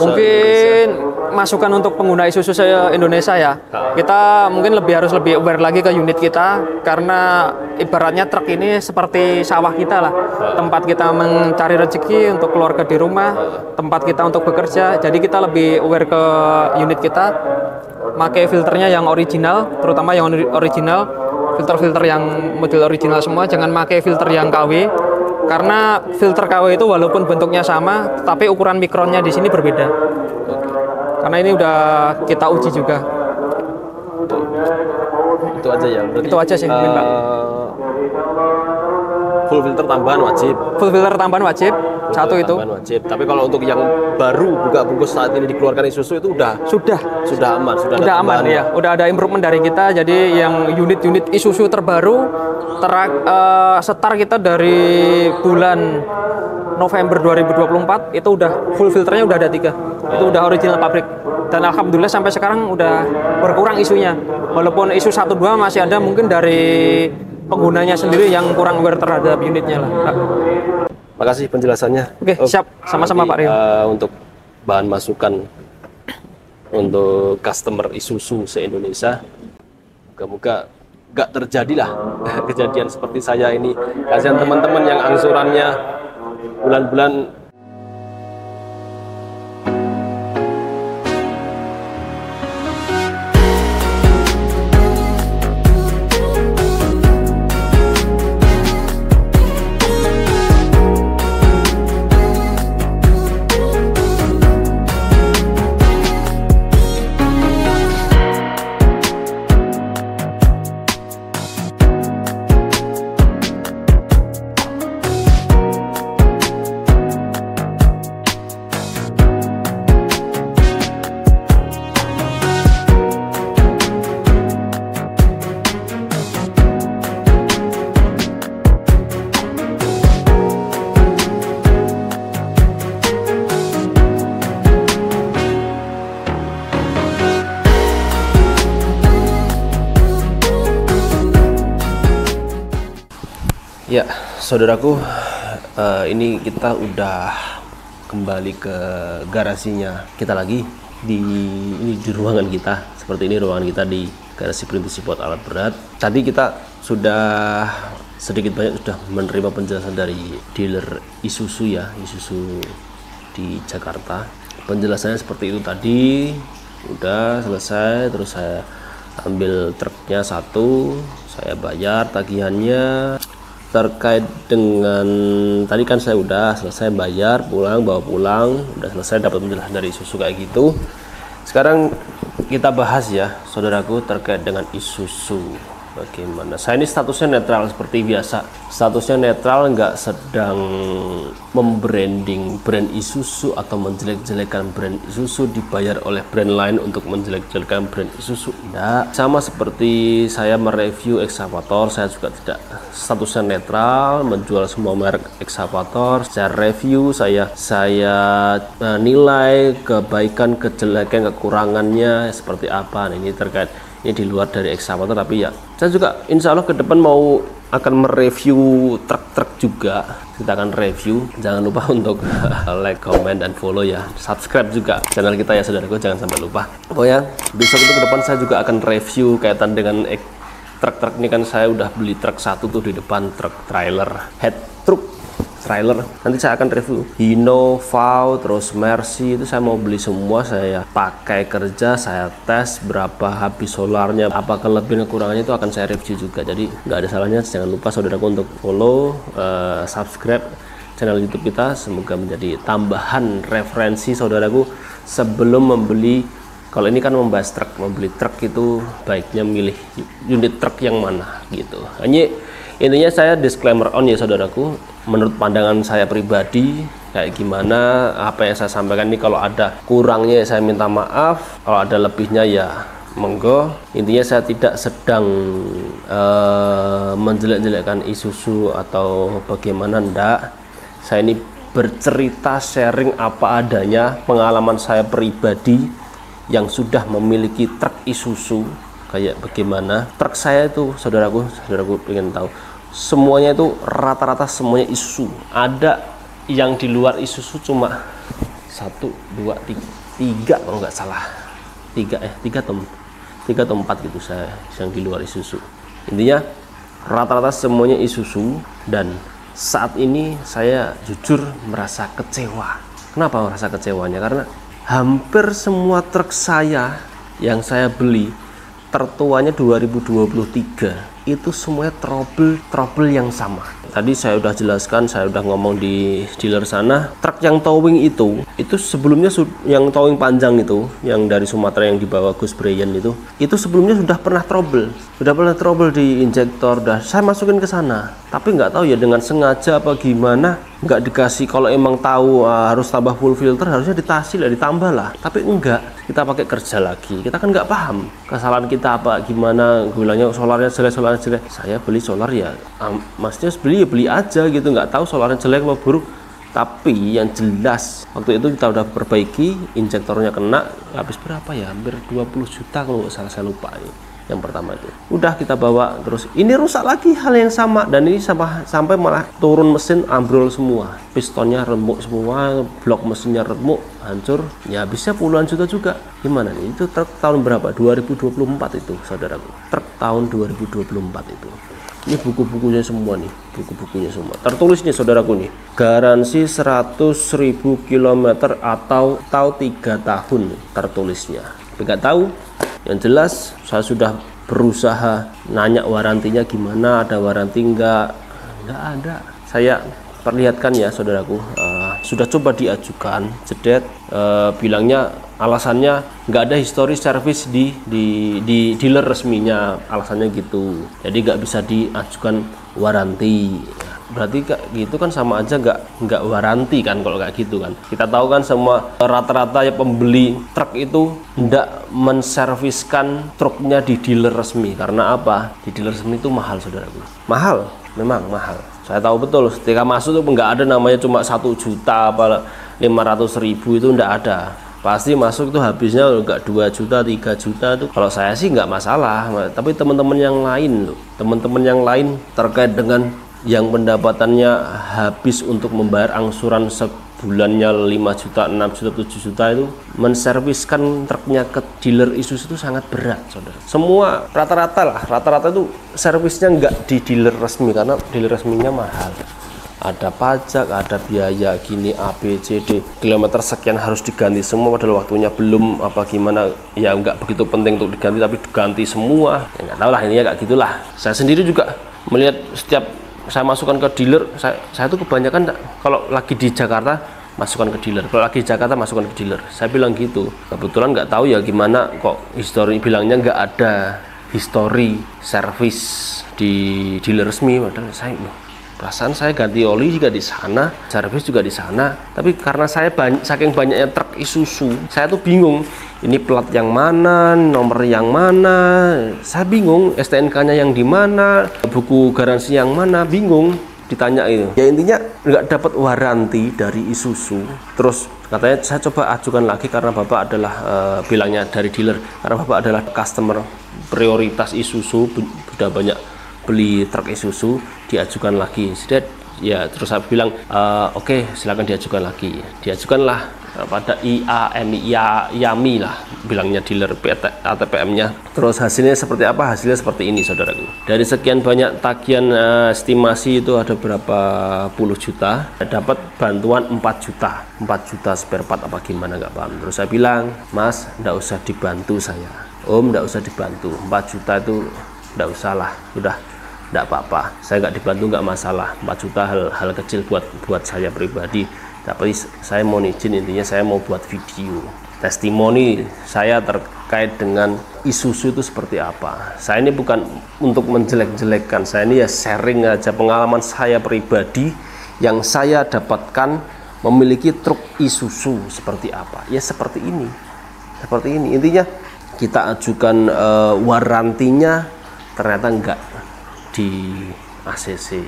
Mungkin masukan untuk pengguna Isuzu Indonesia ya. Kita mungkin harus lebih aware lagi ke unit kita, karena ibaratnya truk ini seperti sawah kita lah. Tempat kita mencari rezeki untuk keluarga di rumah, tempat kita untuk bekerja. Jadi kita lebih aware ke unit kita, pakai filternya yang original, terutama yang original. filter-filter yang model original semua, jangan pakai filter yang KW, karena filter KW itu walaupun bentuknya sama, tapi ukuran mikronnya di sini berbeda. Karena ini udah kita uji juga. Itu aja ya. Berarti, Itu aja sih, mungkin, Pak. Full filter tambahan wajib. Full filter tambahan wajib. Satu itu. Tambahan wajib. Tapi kalau untuk yang baru buka bungkus saat ini dikeluarkan Isuzu itu sudah aman, sudah ada aman tambahan. ya. Udah ada improvement dari kita. Jadi yang unit-unit Isuzu terbaru start kita dari bulan November 2024 itu udah full filternya udah ada 3. Itu udah original pabrik. Dan alhamdulillah sampai sekarang udah berkurang isunya. Walaupun isu 1-2 masih ada mungkin dari penggunanya sendiri yang kurang aware terhadap unitnya lah, Pak. Makasih penjelasannya. Oke, siap. Sama-sama, Pak Rio. Untuk bahan masukan untuk customer Isuzu se-Indonesia, moga-moga nggak terjadilah kejadian seperti saya ini. Kasihan teman-teman yang angsurannya bulan-bulan. Ya, saudaraku, ini kita udah kembali ke garasinya kita lagi di ruangan kita. Seperti ini ruangan kita di garasi Perintis Support Alat Berat. Tadi kita sudah sedikit banyak sudah menerima penjelasan dari dealer Isuzu ya, Isuzu di Jakarta. Penjelasannya seperti itu tadi. Udah selesai, terus saya ambil truknya satu, saya bayar tagihannya. Terkait dengan tadi kan saya udah selesai bayar, pulang, bawa pulang, udah selesai dapat penjelasan dari Isuzu kayak gitu. Sekarang kita bahas ya, saudaraku, terkait dengan Isuzu. Bagaimana? Saya ini statusnya netral seperti biasa. Statusnya netral, nggak sedang membranding brand Isuzu atau menjelek-jelekan brand Isuzu, dibayar oleh brand lain untuk menjelek-jelekan brand Isuzu. Tidak. Sama seperti saya mereview ekskavator, saya juga tidak, statusnya netral, menjual semua merek ekskavator. Saya review, saya nilai kebaikan, kejelekan, kekurangannya seperti apa. Nah, ini terkait, ini di luar dari ekskavator, tapi ya saya juga insya Allah ke depan akan mereview truk-truk juga. Kita akan review. Jangan lupa untuk like, comment, dan follow ya. Subscribe juga channel kita ya, saudaraku, jangan sampai lupa. Oh ya, besok itu ke depan saya juga akan review kaitan dengan truk-truk ini. Kan saya udah beli truk satu tuh di depan, truk trailer, head truk trailer. Nanti saya akan review Hino, Vau, terus Mercy, itu saya mau beli semua, saya pakai kerja, saya tes berapa habis solarnya, apa kelebihan kekurangannya itu akan saya review juga. Jadi nggak ada salahnya, jangan lupa saudaraku untuk follow, subscribe channel YouTube kita. Semoga menjadi tambahan referensi saudaraku sebelum membeli. Kalau ini kan membahas truk, membeli truk itu baiknya milih unit truk yang mana gitu. Hanya intinya saya disclaimer on ya, saudaraku. Menurut pandangan saya pribadi kayak gimana, apa yang saya sampaikan ini, kalau ada kurangnya saya minta maaf, kalau ada lebihnya ya monggo. Intinya saya tidak sedang menjelek-jelekkan Isuzu atau bagaimana, ndak. Saya ini bercerita, sharing apa adanya, pengalaman saya pribadi yang sudah memiliki truk Isuzu kayak bagaimana. Truk saya itu, saudaraku pengen tahu, semuanya itu rata-rata semuanya Isuzu. Ada yang di luar Isuzu cuma 1, 2, 3 kalau nggak salah, 3 atau 4 gitu saya yang di luar Isuzu. Intinya rata-rata semuanya Isuzu, dan saat ini saya jujur merasa kecewa. Kenapa merasa kecewanya? Karena hampir semua truk saya yang saya beli, tertuanya 2023 itu semuanya trouble yang sama. Tadi saya udah jelaskan, saya udah ngomong di dealer sana, truk yang towing itu sebelumnya yang towing panjang itu, yang dari Sumatera yang dibawa Gus Brian itu sebelumnya sudah pernah trouble di injektor, saya masukin ke sana. Tapi nggak tahu ya dengan sengaja apa gimana, nggak dikasih. Kalau emang tahu harus tambah full filter, harusnya ditambah lah. Tapi enggak, kita pakai kerja lagi. Kita kan nggak paham kesalahan kita apa gimana. Gue bilangnya solarnya jelek. Saya beli solar ya, maksudnya beli aja gitu, nggak tahu solarnya jelek atau buruk. Tapi yang jelas waktu itu kita udah perbaiki, injektornya kena, habis berapa ya, hampir 20 juta kalau nggak salah, saya lupa ini. Yang pertama itu udah kita bawa, terus ini rusak lagi hal yang sama, dan ini sampai malah turun mesin, ambrol semua, pistonnya remuk semua, blok mesinnya remuk, hancur ya, habisnya puluhan juta juga. Gimana nih, itu truk tahun berapa? 2024 itu saudaraku, truk tahun 2024 itu. Ini buku-bukunya semua nih, buku-bukunya semua tertulis nih saudaraku nih, garansi 100.000 km atau 3 tahun tertulisnya. Nggak tahu, yang jelas saya sudah berusaha nanya warantinya gimana, ada waranti nggak ada. Saya perlihatkan ya saudaraku, sudah coba diajukan, bilangnya alasannya nggak ada histori servis di dealer resminya, alasannya gitu, jadi nggak bisa diajukan waranti. Berarti gitu kan sama aja nggak waranti kan kalau kayak gitu kan. Kita tahu kan semua rata-rata ya pembeli truk itu nggak menserviskan truknya di dealer resmi. Karena apa? Di dealer resmi itu mahal saudaraku, mahal, memang mahal. Saya tahu betul, ketika masuk tuh nggak ada namanya cuma 1 juta apa 500.000, itu nggak ada. Pasti masuk tuh habisnya enggak 2 juta, 3 juta tuh. Kalau saya sih nggak masalah, tapi teman-teman yang lain loh, teman-teman yang lain terkait dengan yang pendapatannya habis untuk membayar angsuran sebulannya 5 juta, 6 juta, 7 juta, itu menserviskan truknya ke dealer Isuzu itu sangat berat saudara. Semua rata-rata itu servisnya nggak di dealer resmi, karena dealer resminya mahal. Ada pajak, ada biaya gini, A, B, C, D, kilometer sekian harus diganti semua, padahal waktunya belum apa gimana, ya nggak begitu penting untuk diganti, tapi diganti semua. Ya, nggak tahu lah, ini ya kayak gitulah. Saya sendiri juga melihat setiap saya masukkan ke dealer, saya tuh kebanyakan kalau lagi di Jakarta masukkan ke dealer, kalau lagi di Jakarta masukkan ke dealer. Saya bilang gitu. Kebetulan nggak tahu ya gimana kok histori bilangnya nggak ada histori servis di dealer resmi, padahal perasaan saya ganti oli juga di sana, servis juga di sana. Tapi karena saya saking banyaknya truk Isuzu, saya tuh bingung ini plat yang mana, nomor yang mana, saya bingung, STNK-nya yang di mana, buku garansi yang mana, bingung ditanya itu. Ya intinya nggak dapat waranti dari Isuzu. Terus katanya saya coba ajukan lagi karena Bapak adalah bilangnya dari dealer, karena Bapak adalah customer prioritas Isuzu, sudah banyak beli truk Isuzu, diajukan lagi. Ya terus saya bilang oke, silakan diajukan lagi. Diajukanlah pada IAMI lah bilangnya dealer ATPM-nya. Terus hasilnya seperti apa? Hasilnya seperti ini saudaraku. Dari sekian banyak tagihan estimasi itu ada berapa puluh juta, dapat bantuan 4 juta spare part apa gimana nggak paham. Terus saya bilang, Mas nggak usah dibantu saya, Om nggak usah dibantu, 4 juta itu nggak usah lah, udah nggak apa-apa, saya nggak dibantu nggak masalah, 4 juta hal kecil buat saya pribadi. Tapi saya mau izin, intinya saya mau buat video testimoni saya terkait dengan Isuzu itu seperti apa. Saya ini bukan untuk menjelek-jelekkan, saya ini ya sharing aja pengalaman saya pribadi yang saya dapatkan memiliki truk Isuzu seperti apa. Ya seperti ini intinya. Kita ajukan warantinya, ternyata enggak di ACC,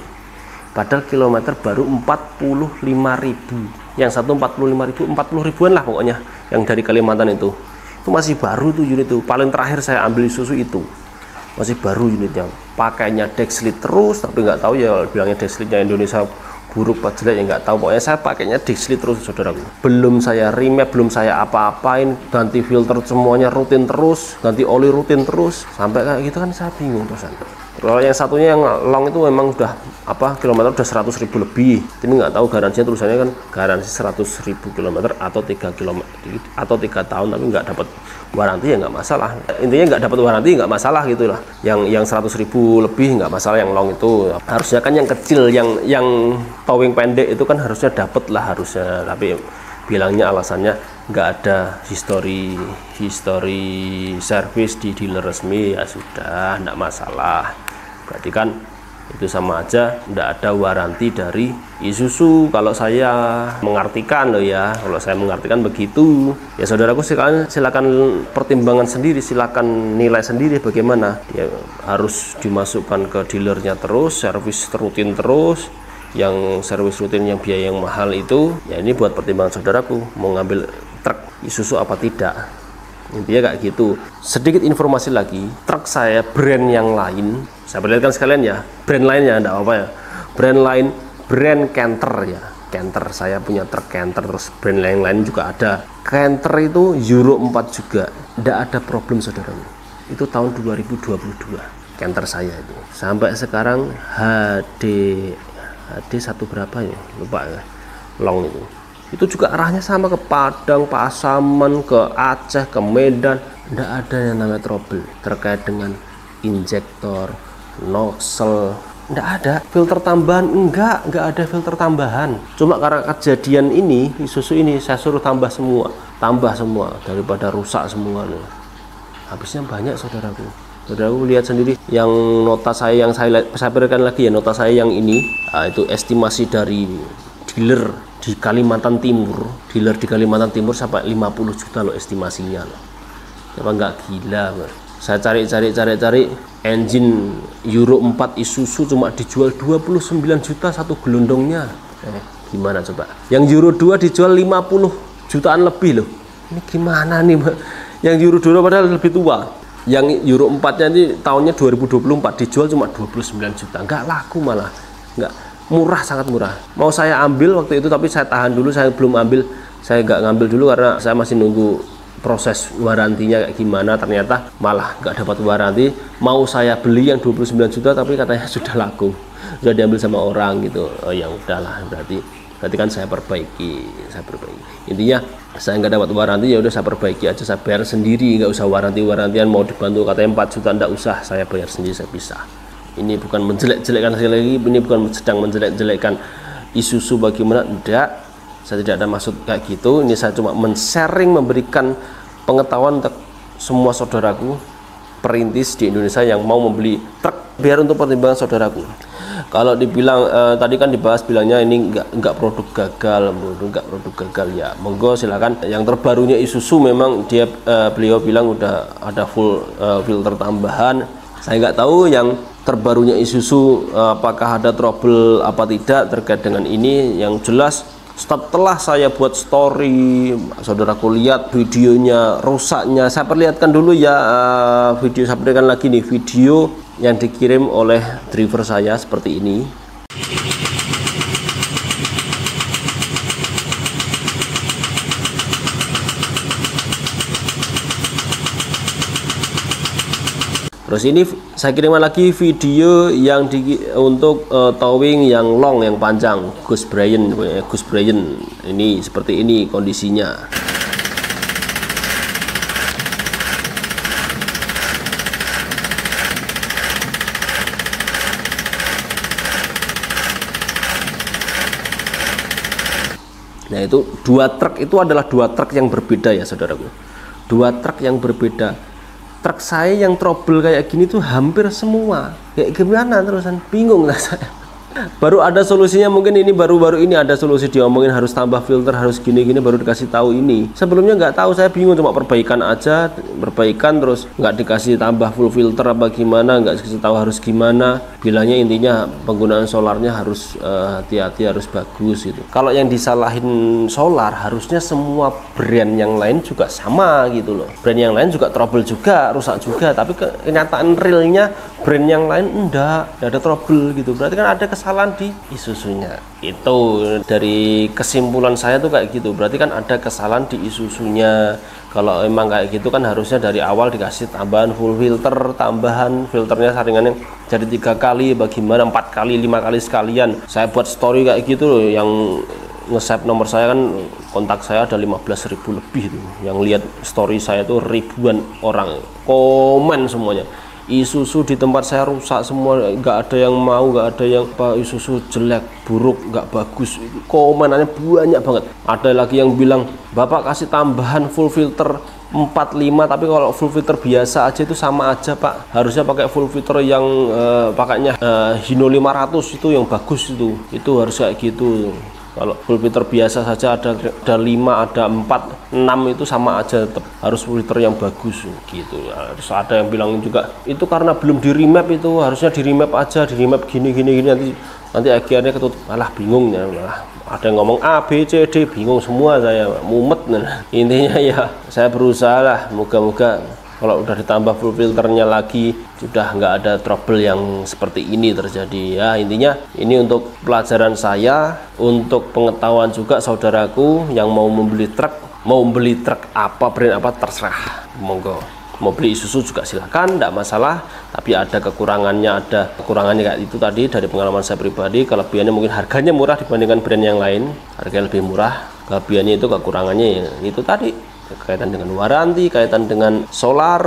padahal kilometer baru 45.000, yang satu 45.000, 40 ribuan lah pokoknya, yang dari Kalimantan itu masih baru tuh unit itu. Paling terakhir saya ambil Isuzu itu masih baru unitnya, pakainya Dexlit terus, tapi nggak tahu ya bilangnya Dexlitnya Indonesia buruk apa jelek ya nggak tahu, pokoknya saya pakainya Dexlit terus saudaraku. Belum saya remap, belum saya apa-apain, ganti filter semuanya rutin terus, ganti oli rutin terus, sampai kayak gitu kan saya bingung terusan. Kalau yang satunya yang long itu memang udah kilometer udah 100.000 lebih. Ini nggak tahu garansinya, tulisannya kan garansi 100.000 kilometer atau 3 kilometer atau 3 tahun, tapi nggak dapat waranti ya nggak masalah. Intinya nggak dapat waranti nggak masalah gitulah. Yang 100.000 lebih nggak masalah, yang long itu harusnya kan yang kecil, yang towing pendek itu kan harusnya dapat lah harusnya, tapi bilangnya alasannya nggak ada history service di dealer resmi. Ya sudah, nggak masalah, berarti kan itu sama aja nggak ada waranti dari Isuzu. Kalau saya mengartikan loh ya, kalau saya mengartikan begitu ya saudaraku, silakan pertimbangan sendiri, silakan nilai sendiri bagaimana. Ya harus dimasukkan ke dealernya terus, servis rutin terus. Yang servis rutin yang biaya yang mahal itu ya ini buat pertimbangan saudaraku, mau ngambil truk Isuzu apa tidak. Intinya kayak gitu. Sedikit informasi lagi, truk saya brand yang lain, saya perlihatkan sekalian ya, brand lainnya enggak apa ya, brand lain, brand Canter ya, Canter. Saya punya truk Canter, terus brand lain juga ada. Canter itu Euro 4 juga, enggak ada problem saudaraku. Itu tahun 2022 Canter saya itu, sampai sekarang HD satu berapa ya, lupa ya, long itu juga arahnya sama ke Padang, Pasaman, ke Aceh, ke Medan. Nggak ada yang namanya trouble terkait dengan injektor, nozzle, nggak ada. Filter tambahan enggak ada filter tambahan. Cuma karena kejadian ini Isuzu ini saya suruh tambah semua daripada rusak semua nih. Habisnya banyak saudaraku lihat sendiri. Yang nota saya yang saya berikan lagi ya, nota saya yang ini itu estimasi dari dealer di Kalimantan Timur, sampai 50 juta loh estimasinya loh. Apa nggak gila bro? Saya cari engine Euro 4 Isuzu cuma dijual 29 juta satu gelondongnya. Gimana coba? Yang Euro 2 dijual 50 jutaan lebih loh. Ini gimana nih Mbak? Yang Euro 2 padahal lebih tua. Yang Euro 4 nya ini tahunnya 2024 dijual cuma 29 juta. Nggak laku malah. Nggak, murah, sangat murah. Mau saya ambil waktu itu, tapi saya tahan dulu, saya belum ambil. Saya nggak ngambil dulu karena saya masih nunggu proses warantinya kayak gimana. Ternyata malah nggak dapat waranti. Mau saya beli yang 29 juta tapi katanya sudah laku, sudah diambil sama orang gitu. Oh ya udahlah, berarti kan saya perbaiki. Intinya saya nggak dapat waranti, ya udah saya perbaiki aja, saya bayar sendiri, nggak usah warantian. Mau dibantu katanya 4 juta, nggak usah, saya bayar sendiri, saya bisa. Ini bukan menjelek-jelekkan sekali lagi, ini bukan sedang menjelek-jelekkan Isuzu bagaimana, enggak. Saya tidak ada maksud kayak gitu. Ini saya cuma men-sharing, memberikan pengetahuan untuk semua saudaraku perintis di Indonesia yang mau membeli truk, biar untuk pertimbangan saudaraku. Kalau dibilang tadi kan dibahas bilangnya ini enggak produk gagal ya, monggo silakan. Yang terbarunya Isuzu memang beliau bilang udah ada full filter tambahan. Saya nggak tahu yang terbarunya Isuzu apakah ada trouble apa tidak terkait dengan ini. Yang jelas setelah saya buat story, saudaraku lihat videonya rusaknya. Saya perlihatkan dulu ya video, saya berikan lagi nih video yang dikirim oleh driver saya seperti ini. Terus ini saya kirimkan lagi video yang untuk towing yang long, yang panjang, Gus Brian ini seperti ini kondisinya. Nah itu dua truk itu adalah dua truk yang berbeda ya saudaraku, dua truk yang berbeda. Truk saya yang trouble kayak gini tuh hampir semua. Kayak gimana terusan, bingung lah saya. Baru ada solusinya, mungkin ini baru-baru ini ada solusi, diomongin harus tambah filter, harus gini-gini, baru dikasih tahu ini. Sebelumnya nggak tahu, saya bingung, cuma perbaikan aja, terus nggak dikasih tambah full filter apa gimana, nggak dikasih tahu harus gimana. Bilangnya intinya penggunaan solarnya harus hati-hati, harus bagus gitu. Kalau yang disalahin solar, harusnya semua brand yang lain juga sama gitu loh. Brand yang lain juga trouble juga, rusak juga, tapi kenyataan realnya brand yang lain enggak ada trouble gitu. Berarti kan ada kesalahan di Isuzunya. Itu dari kesimpulan saya tuh kayak gitu. Berarti kan ada kesalahan di Isuzunya. Kalau emang kayak gitu kan harusnya dari awal dikasih tambahan full filter, tambahan filternya saringannya jadi 3 kali, bagaimana 4 kali, 5 kali sekalian. Saya buat story kayak gitu loh, yang nge-save nomor saya kan, kontak saya ada 15.000 lebih tuh. Yang lihat story saya tuh ribuan orang, komen semuanya. Isuzu di tempat saya rusak semua, nggak ada yang mau, nggak ada yang Isuzu jelek, buruk, nggak bagus. Komenannya banyak banget. Ada lagi yang bilang, Bapak kasih tambahan full filter 45, tapi kalau full filter biasa aja itu sama aja Pak. Harusnya pakai full filter yang pakainya Hino 500 itu yang bagus itu harus kayak gitu. Kalau full filter biasa saja ada 5, ada 4, 6 itu sama aja, tetap harus full filter yang bagus gitu. Terus ada yang bilang juga itu karena belum di remap, itu harusnya di remap aja, di remap gini nanti akhirnya ketutup. Malah bingung ya, malah ada yang ngomong A, B, C, D, bingung semua saya, mumet. Intinya ya saya berusaha lah, moga-moga kalau udah ditambah full filternya lagi sudah nggak ada trouble yang seperti ini terjadi ya. Intinya ini untuk pelajaran saya, untuk pengetahuan juga saudaraku yang mau membeli truk apa, brand apa, terserah, monggo. Mau beli Isuzu juga silakan, tidak masalah, tapi ada kekurangannya kayak itu tadi dari pengalaman saya pribadi. Kelebihannya mungkin harganya murah dibandingkan brand yang lain, harganya lebih murah. Kelebihannya itu, kekurangannya itu tadi, kaitan dengan waranti, kaitan dengan solar,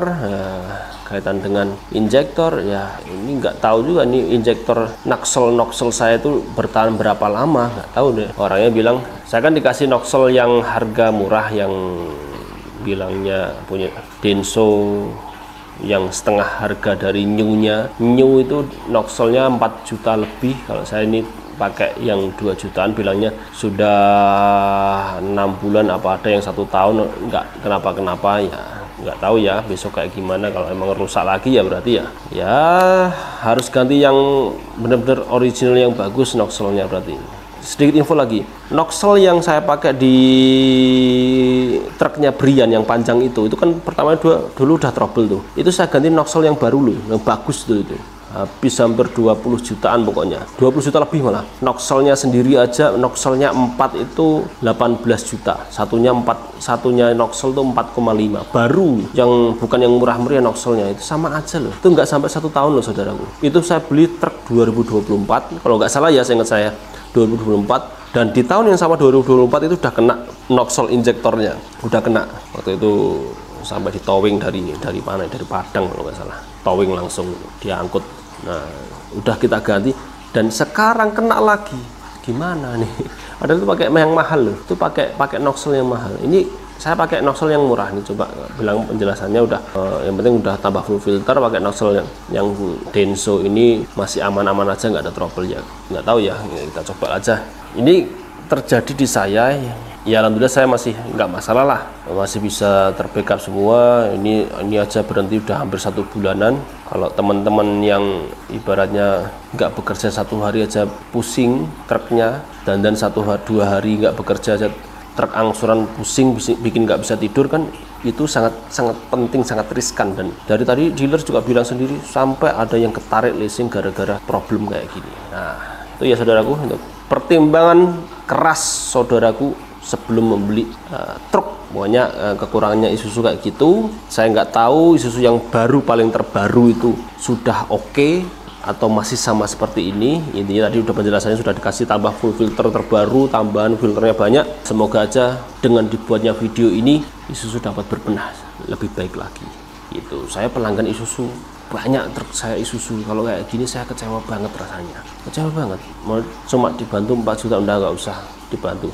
kaitan dengan injektor. Ya ini nggak tahu juga nih injektor noxel saya itu bertahan berapa lama, nggak tahu deh. Orangnya bilang saya kan dikasih noxel yang harga murah, yang bilangnya punya Denso yang setengah harga dari New-nya. New itu noxelnya 4 juta lebih, kalau saya ini pakai yang 2 jutaan, bilangnya sudah 6 bulan, apa ada yang 1 tahun, nggak kenapa ya, nggak tahu ya besok kayak gimana. Kalau emang rusak lagi ya berarti ya harus ganti yang benar-benar original yang bagus noxelnya. Berarti sedikit info lagi, noxel yang saya pakai di truknya Brian yang panjang itu kan pertama dulu udah trouble tuh, itu saya ganti noxel yang baru loh, yang bagus tuh, itu habis hampir 20 jutaan pokoknya, 20 juta lebih malah. Noxelnya sendiri aja, noxelnya 4 itu 18 juta, satunya noxel tuh 4,5 baru, yang bukan yang murah meriah noxelnya, itu sama aja loh, itu nggak sampai 1 tahun loh saudaraku. Itu saya beli truk 2024 kalau nggak salah ya, seingat saya 2024, dan di tahun yang sama 2024 itu udah kena noxel injektornya, udah kena. Waktu itu sampai di towing dari mana, dari Padang kalau nggak salah, towing langsung diangkut. Nah udah kita ganti, dan sekarang kena lagi. Gimana nih? Ada itu pakai yang mahal loh, itu pakai noxel yang mahal. Ini saya pakai noxel yang murah nih, coba bilang penjelasannya udah yang penting udah tambah full filter, pakai noxel yang Denso ini masih aman-aman aja, nggak ada trouble ya. Nggak tahu ya, kita coba aja. Ini terjadi di saya ya, alhamdulillah saya masih nggak masalah lah, masih bisa terbackup semua. Ini aja berhenti udah hampir 1 bulanan. Kalau teman-teman yang ibaratnya nggak bekerja 1 hari aja pusing truknya, dan 1-2 hari nggak bekerja aja truk angsuran pusing, bikin nggak bisa tidur, kan itu sangat penting, sangat riskan. Dan dari tadi dealer juga bilang sendiri sampai ada yang ketarik leasing gara-gara problem kayak gini. Nah itu ya saudaraku, untuk pertimbangan keras saudaraku sebelum membeli truk. Pokoknya kekurangannya Isuzu kayak gitu. Saya nggak tahu Isuzu yang baru, paling terbaru itu sudah oke atau masih sama seperti ini. Intinya tadi udah penjelasannya, sudah dikasih tambah full filter terbaru, tambahan filternya banyak. Semoga aja dengan dibuatnya video ini Isuzu dapat berbenah lebih baik lagi gitu. Saya pelanggan Isuzu, banyak truk saya Isuzu. Kalau kayak gini saya kecewa banget rasanya, kecewa banget. Mau cuma dibantu 4 juta udah nggak usah dibantu,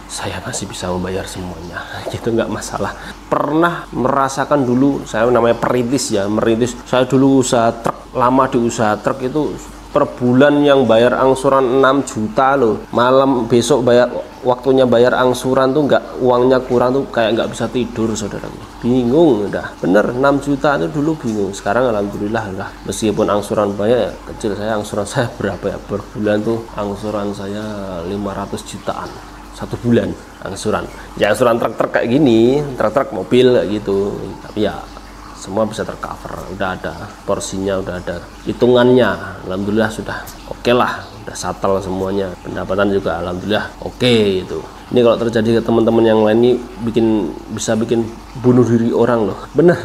saya masih bisa membayar semuanya gitu, nggak masalah. Pernah merasakan dulu, saya namanya perintis ya, merintis. Saya dulu usaha truk, lama di usaha truk itu per bulan yang bayar angsuran 6 juta loh. Malam besok waktunya bayar angsuran tuh uangnya kurang tuh kayak nggak bisa tidur saudaraku, bingung udah bener. 6 juta itu dulu bingung. Sekarang alhamdulillah lah, meskipun angsuran banyak ya kecil. Saya angsuran saya berapa ya per bulan tuh, angsuran saya 500 jutaan 1 bulan angsuran. Ya angsuran truk-truk kayak gini, truk-truk mobil kayak gitu. Tapi ya semua bisa tercover, udah ada porsinya, udah ada hitungannya, alhamdulillah sudah oke lah, udah settle semuanya, pendapatan juga alhamdulillah oke itu. Ini kalau terjadi ke teman-teman yang lain ini bisa bikin bunuh diri orang loh, bener.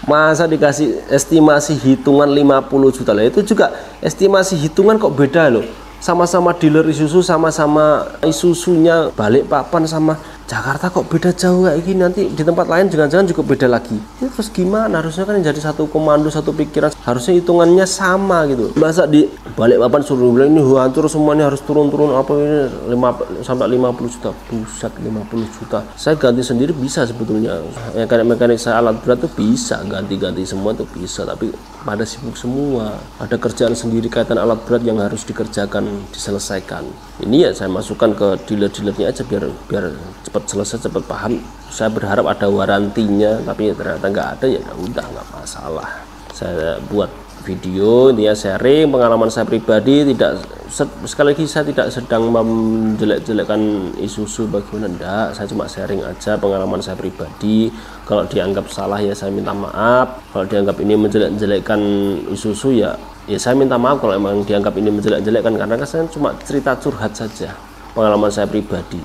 Masa dikasih estimasi hitungan 50 juta lah, itu juga estimasi hitungan kok beda loh, sama-sama dealer Isuzu, sama-sama Isuzunya Balikpapan sama Jakarta kok beda jauh kayak gini. Nanti di tempat lain jangan-jangan juga beda lagi. Ya, terus gimana? Harusnya kan jadi satu komando, satu pikiran, harusnya hitungannya sama gitu. Masa di Balikpapan suruh bilang ini hancur semuanya, harus turun-turun apa ini 5 sampai 50 juta. Buset, 50 juta. Saya ganti sendiri bisa sebetulnya. Mekanik saya alat berat tuh bisa ganti-ganti semua tuh bisa, tapi pada sibuk semua. Ada kerjaan sendiri kaitan alat berat yang harus dikerjakan, diselesaikan. Ini ya saya masukkan ke dealer-dealernya aja biar cepat selesai, cepat paham. Saya berharap ada warantinya, tapi ternyata nggak ada, ya udah nggak masalah. Saya buat video ini ya, sharing pengalaman saya pribadi, tidak sekali lagi saya tidak sedang menjelek-jelekkan Isuzu bagaimana, enggak, saya cuma sharing aja pengalaman saya pribadi. Kalau dianggap salah ya saya minta maaf, kalau dianggap ini menjelek-jelekkan Isuzu ya saya minta maaf kalau emang dianggap ini menjelek-jelekkan, karena saya cuma cerita curhat saja. Pengalaman saya pribadi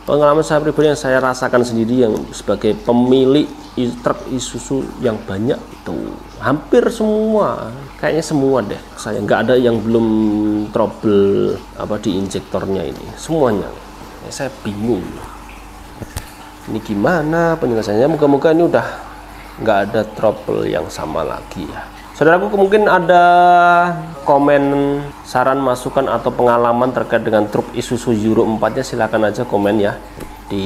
yang saya rasakan sendiri, yang sebagai pemilik truk Isuzu yang banyak itu hampir semua, kayaknya semua deh, saya nggak ada yang belum trouble di injektornya ini, semuanya. Saya bingung ini gimana penyelesaiannya. Moga-moga ini udah nggak ada trouble yang sama lagi ya. Saudaraku, mungkin ada komen, saran, masukan atau pengalaman terkait dengan truk Isuzu Euro 4-nya, silakan aja komen ya di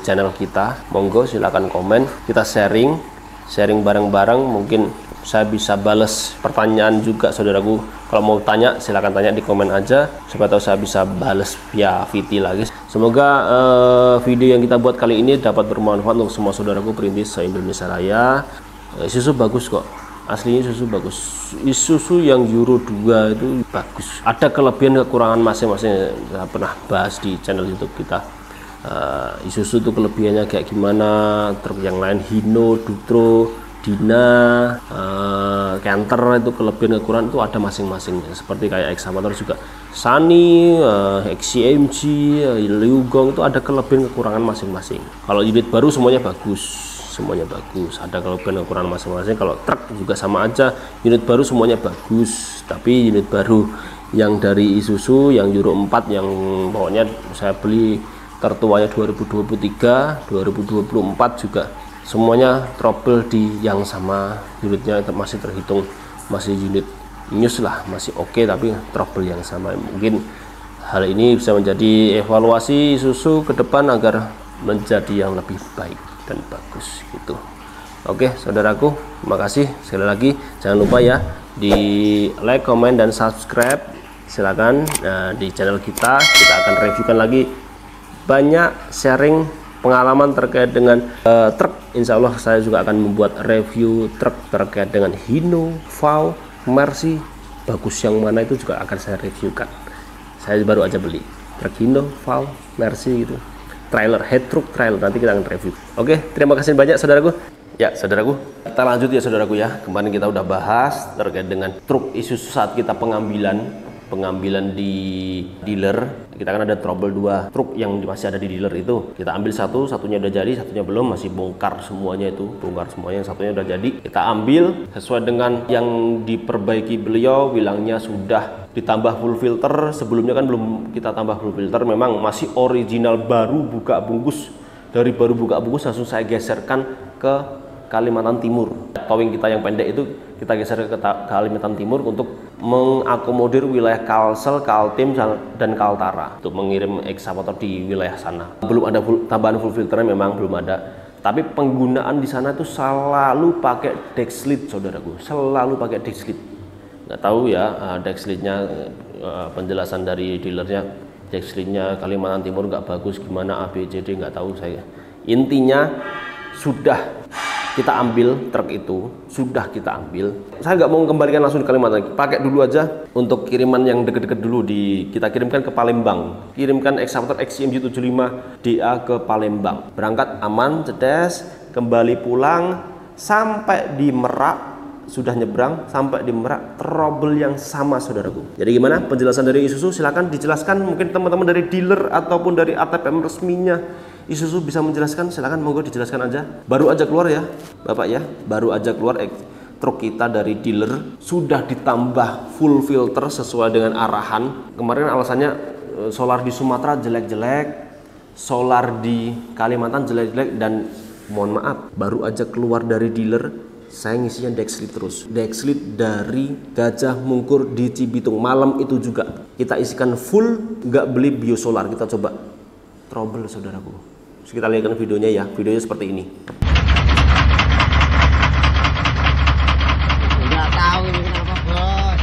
channel kita. Monggo silakan komen, kita sharing bareng-bareng. Mungkin saya bisa balas pertanyaan juga saudaraku. Kalau mau tanya silakan tanya di komen aja, siapa tahu saya bisa balas via VT lagi. Semoga video yang kita buat kali ini dapat bermanfaat untuk semua saudaraku perintis se-Indonesia Raya. Isuzu bagus kok, aslinya Isuzu bagus. Isuzu yang Euro 2 itu bagus, ada kelebihan kekurangan masing-masing. Saya pernah bahas di channel YouTube kita. Isuzu itu kelebihannya kayak gimana, truk yang lain Hino, Dutro, Dina, Canter itu kelebihan kekurangan itu ada masing-masingnya. Seperti kayak Excavator juga, Sunny, XCMG, Liugong itu ada kelebihan kekurangan masing-masing. Kalau unit baru semuanya bagus, ada kelebihan kekurangan masing-masing. Kalau truk juga sama aja, unit baru semuanya bagus, tapi unit baru yang dari Isuzu yang Euro 4 yang pokoknya saya beli tertuanya 2023, 2024 juga semuanya trouble di yang sama, unitnya masih terhitung masih unit news lah, masih oke, tapi trouble yang sama. Mungkin hal ini bisa menjadi evaluasi Isuzu ke depan agar menjadi yang lebih baik dan bagus gitu. Oke saudaraku, terima kasih sekali lagi. Jangan lupa ya di like, comment, dan subscribe silakan. Di channel kita akan reviewkan lagi banyak sharing pengalaman terkait dengan truk. Insya Allah saya juga akan membuat review truk terkait dengan Hino, VAW, Mercy, bagus yang mana itu juga akan saya reviewkan. Saya baru aja beli truk Hino, VAW, Mercy gitu, trailer, head truck trailer, nanti kita akan review. Oke, terima kasih banyak saudaraku. Ya saudaraku, kita lanjut ya saudaraku ya. Kemarin kita udah bahas terkait dengan truk Isuzu saat kita pengambilan di dealer. Kita kan ada trouble 2 truk yang masih ada di dealer itu. Kita ambil satunya udah jadi, satunya belum, masih bongkar semuanya itu, yang satunya udah jadi. Kita ambil sesuai dengan yang diperbaiki beliau, bilangnya sudah ditambah full filter. Sebelumnya kan belum kita tambah full filter, memang masih original baru buka bungkus. Dari baru buka bungkus langsung saya geserkan ke Kalimantan Timur. Towing kita yang pendek itu kita geser ke Kalimantan Timur untuk mengakomodir wilayah Kalsel, Kaltim, dan Kaltara untuk mengirim Excavator di wilayah sana. Belum ada tambahan full filternya, memang belum ada. Tapi penggunaan di sana itu selalu pakai Dexlit saudaraku, selalu pakai Dexlit. Nggak tahu ya Dexlitnya, penjelasan dari dealernya, Dexlitnya Kalimantan Timur nggak bagus gimana, ABCD nggak tahu saya. Intinya sudah kita ambil truk itu, sudah kita ambil. Saya nggak mau kembalikan langsung di Kalimantan, pakai dulu aja untuk kiriman yang deket-deket dulu. Kita kirimkan ke Palembang, kirimkan Excavator XCMG 75 DA ke Palembang. Berangkat aman, cedes, kembali pulang sampai di Merak, sudah nyebrang sampai di Merak, trouble yang sama saudaraku. Jadi gimana penjelasan dari Isuzu? Silakan dijelaskan, mungkin teman-teman dari dealer ataupun dari ATPM resminya Isuzu bisa menjelaskan, silakan monggo dijelaskan aja. Baru aja keluar ya Bapak ya, baru aja keluar truk kita dari dealer, sudah ditambah full filter sesuai dengan arahan. Kemarin alasannya solar di Sumatera jelek-jelek, solar di Kalimantan jelek-jelek, dan mohon maaf baru aja keluar dari dealer saya ngisinya Dexlit terus. Dexlit dari Gajah Mungkur di Cibitung. Malam itu juga kita isikan full, nggak beli biosolar. Kita coba trouble saudaraku. Terus kita lihatkan videonya ya. Videonya seperti ini. Nggak tahu ini kenapa bos.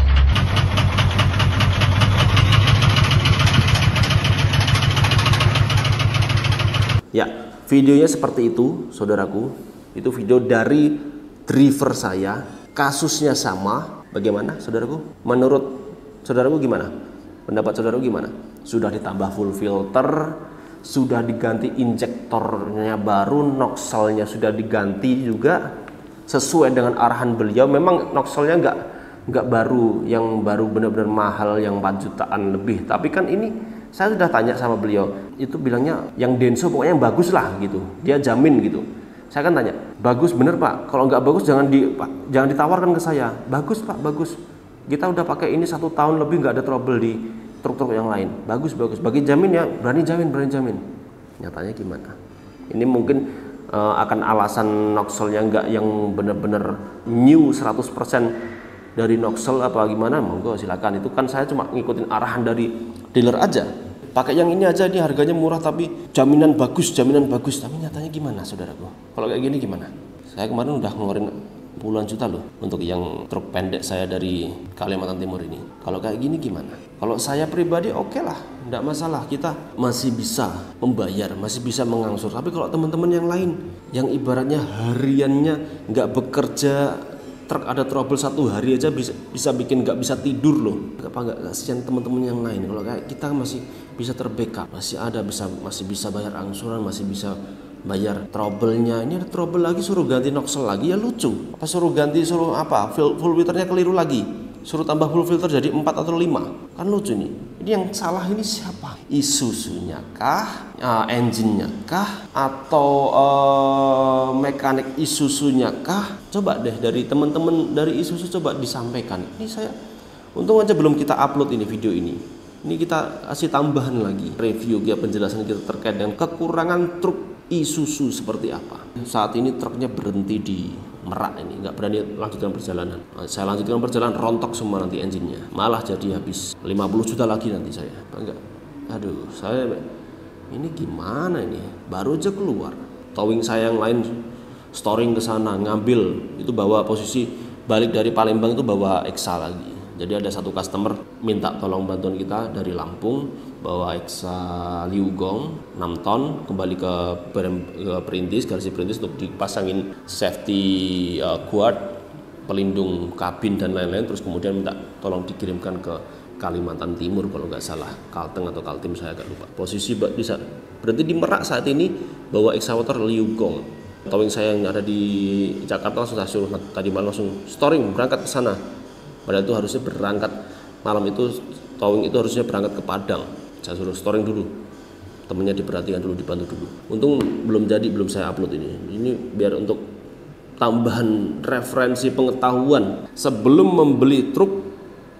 Ya, videonya seperti itu saudaraku. Itu video dari driver saya, kasusnya sama. Bagaimana saudaraku? Menurut saudaraku gimana? Pendapat saudaraku gimana? Sudah ditambah full filter, sudah diganti injektornya baru, noxelnya sudah diganti juga sesuai dengan arahan beliau. Memang noxelnya nggak baru, yang baru benar-benar mahal yang 4 jutaan lebih. Tapi kan ini saya sudah tanya sama beliau, itu bilangnya yang Denso pokoknya yang bagus lah gitu. Dia jamin gitu. Saya kan tanya, bagus bener Pak, kalau nggak bagus jangan ditawarkan ke saya. Bagus Pak, bagus. Kita udah pakai ini 1 tahun lebih nggak ada trouble di truk-truk yang lain. Bagus. Bagi jamin ya, berani jamin. Nyatanya gimana? Ini mungkin akan alasan noxelnya nggak yang bener-bener new 100% dari noxel apa gimana? Monggo silakan. Itu kan saya cuma ngikutin arahan dari dealer aja. Pakai yang ini aja, ini harganya murah tapi jaminan bagus. Tapi nyatanya gimana saudaraku? Kalau kayak gini gimana? Saya kemarin udah ngeluarin puluhan juta loh untuk yang truk pendek saya dari Kalimantan Timur ini. Kalau kayak gini gimana? Kalau saya pribadi oke lah, enggak masalah. Kita masih bisa membayar, masih bisa mengangsur. Tapi kalau teman-teman yang lain yang ibaratnya hariannya nggak bekerja, truk ada trouble 1 hari aja bisa bikin nggak bisa tidur loh. Nggak kasihan teman-teman yang lain. Kalau kayak kita masih bisa terbackup, masih bisa bayar angsuran, masih bisa bayar trouble-nya. Ini ada trouble lagi, suruh ganti noxel lagi, ya lucu. Apa suruh full filternya keliru lagi, suruh tambah full filter jadi 4 atau 5, kan lucu nih. Ini yang salah ini siapa? Isuzunya kah, engine-nya kah, atau mekanik Isuzunya kah? Coba deh dari teman-teman dari Isuzu coba disampaikan. Ini saya untung aja belum kita upload ini video ini. Ini kita kasih tambahan lagi review ya, penjelasan kita terkait dengan kekurangan truk Isuzu seperti apa. Saat ini truknya berhenti di Merak, ini nggak berani lanjutkan perjalanan. Saya lanjutkan perjalanan, rontok semua nanti engine-nya, malah jadi habis 50 juta lagi nanti saya. Enggak, aduh saya ini gimana ini, baru aja keluar. Towing saya yang lain storing ke sana, ngambil itu, bawa posisi balik dari Palembang itu bawa Exa lagi. Jadi ada satu customer minta tolong bantuan kita dari Lampung, bawa Exa Liugong 6 ton kembali ke Perintis, garasi Perintis untuk dipasangin safety guard, pelindung kabin dan lain-lain. Terus kemudian minta tolong dikirimkan ke Kalimantan Timur kalau nggak salah, Kalteng atau Kaltim saya agak lupa. Posisi bisa berarti di Merak saat ini bawa Exa Water Liugong. Towing saya yang ada di Jakarta langsung saya suruh tadi malam langsung storing berangkat ke sana. Padahal itu harusnya berangkat malam itu, towing itu harusnya berangkat ke Padang. Saya suruh storing dulu, temennya diperhatikan dulu, dibantu dulu. Untung belum jadi, belum saya upload ini. Ini biar untuk tambahan referensi pengetahuan sebelum membeli truk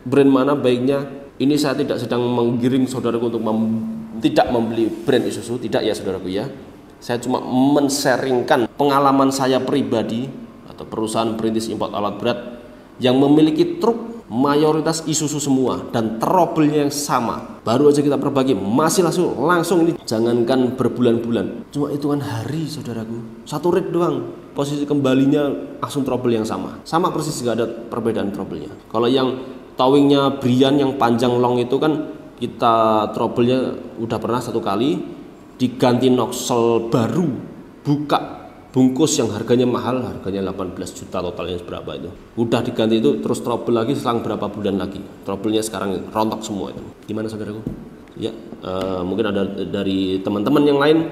brand mana baiknya. Ini saya tidak sedang menggiring saudaraku untuk tidak membeli brand Isuzu, tidak ya saudaraku ya. Saya cuma men-sharingkan pengalaman saya pribadi atau perusahaan perintis import alat berat yang memiliki truk mayoritas Isuzu semua dan trouble-nya yang sama. Baru aja kita perbagi, masih langsung ini, jangankan berbulan-bulan, cuma hitungan hari saudaraku, 1 rit doang, posisi kembalinya langsung trouble yang sama persis, gak ada perbedaan trouble-nya. Kalau yang towingnya Brian yang panjang long itu kan kita trouble-nya udah pernah 1 kali, diganti noxel baru, buka bungkus yang harganya mahal, harganya 18 juta totalnya berapa itu, udah diganti itu, terus trouble lagi selang berapa bulan lagi, trouble-nya sekarang rontok semua itu. Gimana saudaraku? Ya, mungkin ada dari teman-teman yang lain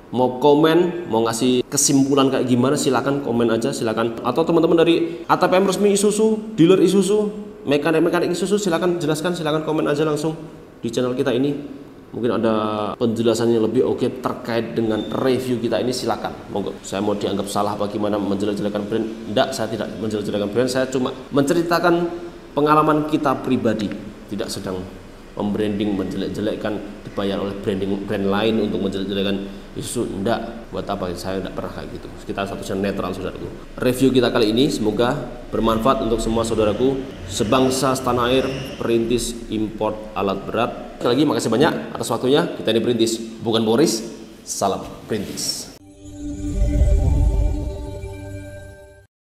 Mau komen, mau ngasih kesimpulan kayak gimana, silakan komen aja, silakan. Atau teman-teman dari ATPM resmi Isuzu, dealer Isuzu, mekanik Isuzu, silakan jelaskan, silakan komen aja langsung di channel kita ini. Mungkin ada penjelasan yang lebih oke terkait dengan review kita ini, silakan. Monggo. Saya mau dianggap salah bagaimana menjelek-jelekan brand? Enggak, saya tidak menjelek-jelekan brand. Saya cuma menceritakan pengalaman kita pribadi, tidak sedang membranding, menjelek-jelekkan, dibayar oleh brand lain untuk menjelek-jelekan Isuzu. Enggak, buat apa, saya tidak pernah kayak gitu. Kita statusnya netral, saudaraku. Review kita kali ini semoga bermanfaat untuk semua saudaraku sebangsa setanah air perintis import alat berat. Sekali lagi makasih banyak atas waktunya. Kita ini Perintis, bukan Boris. Salam Perintis.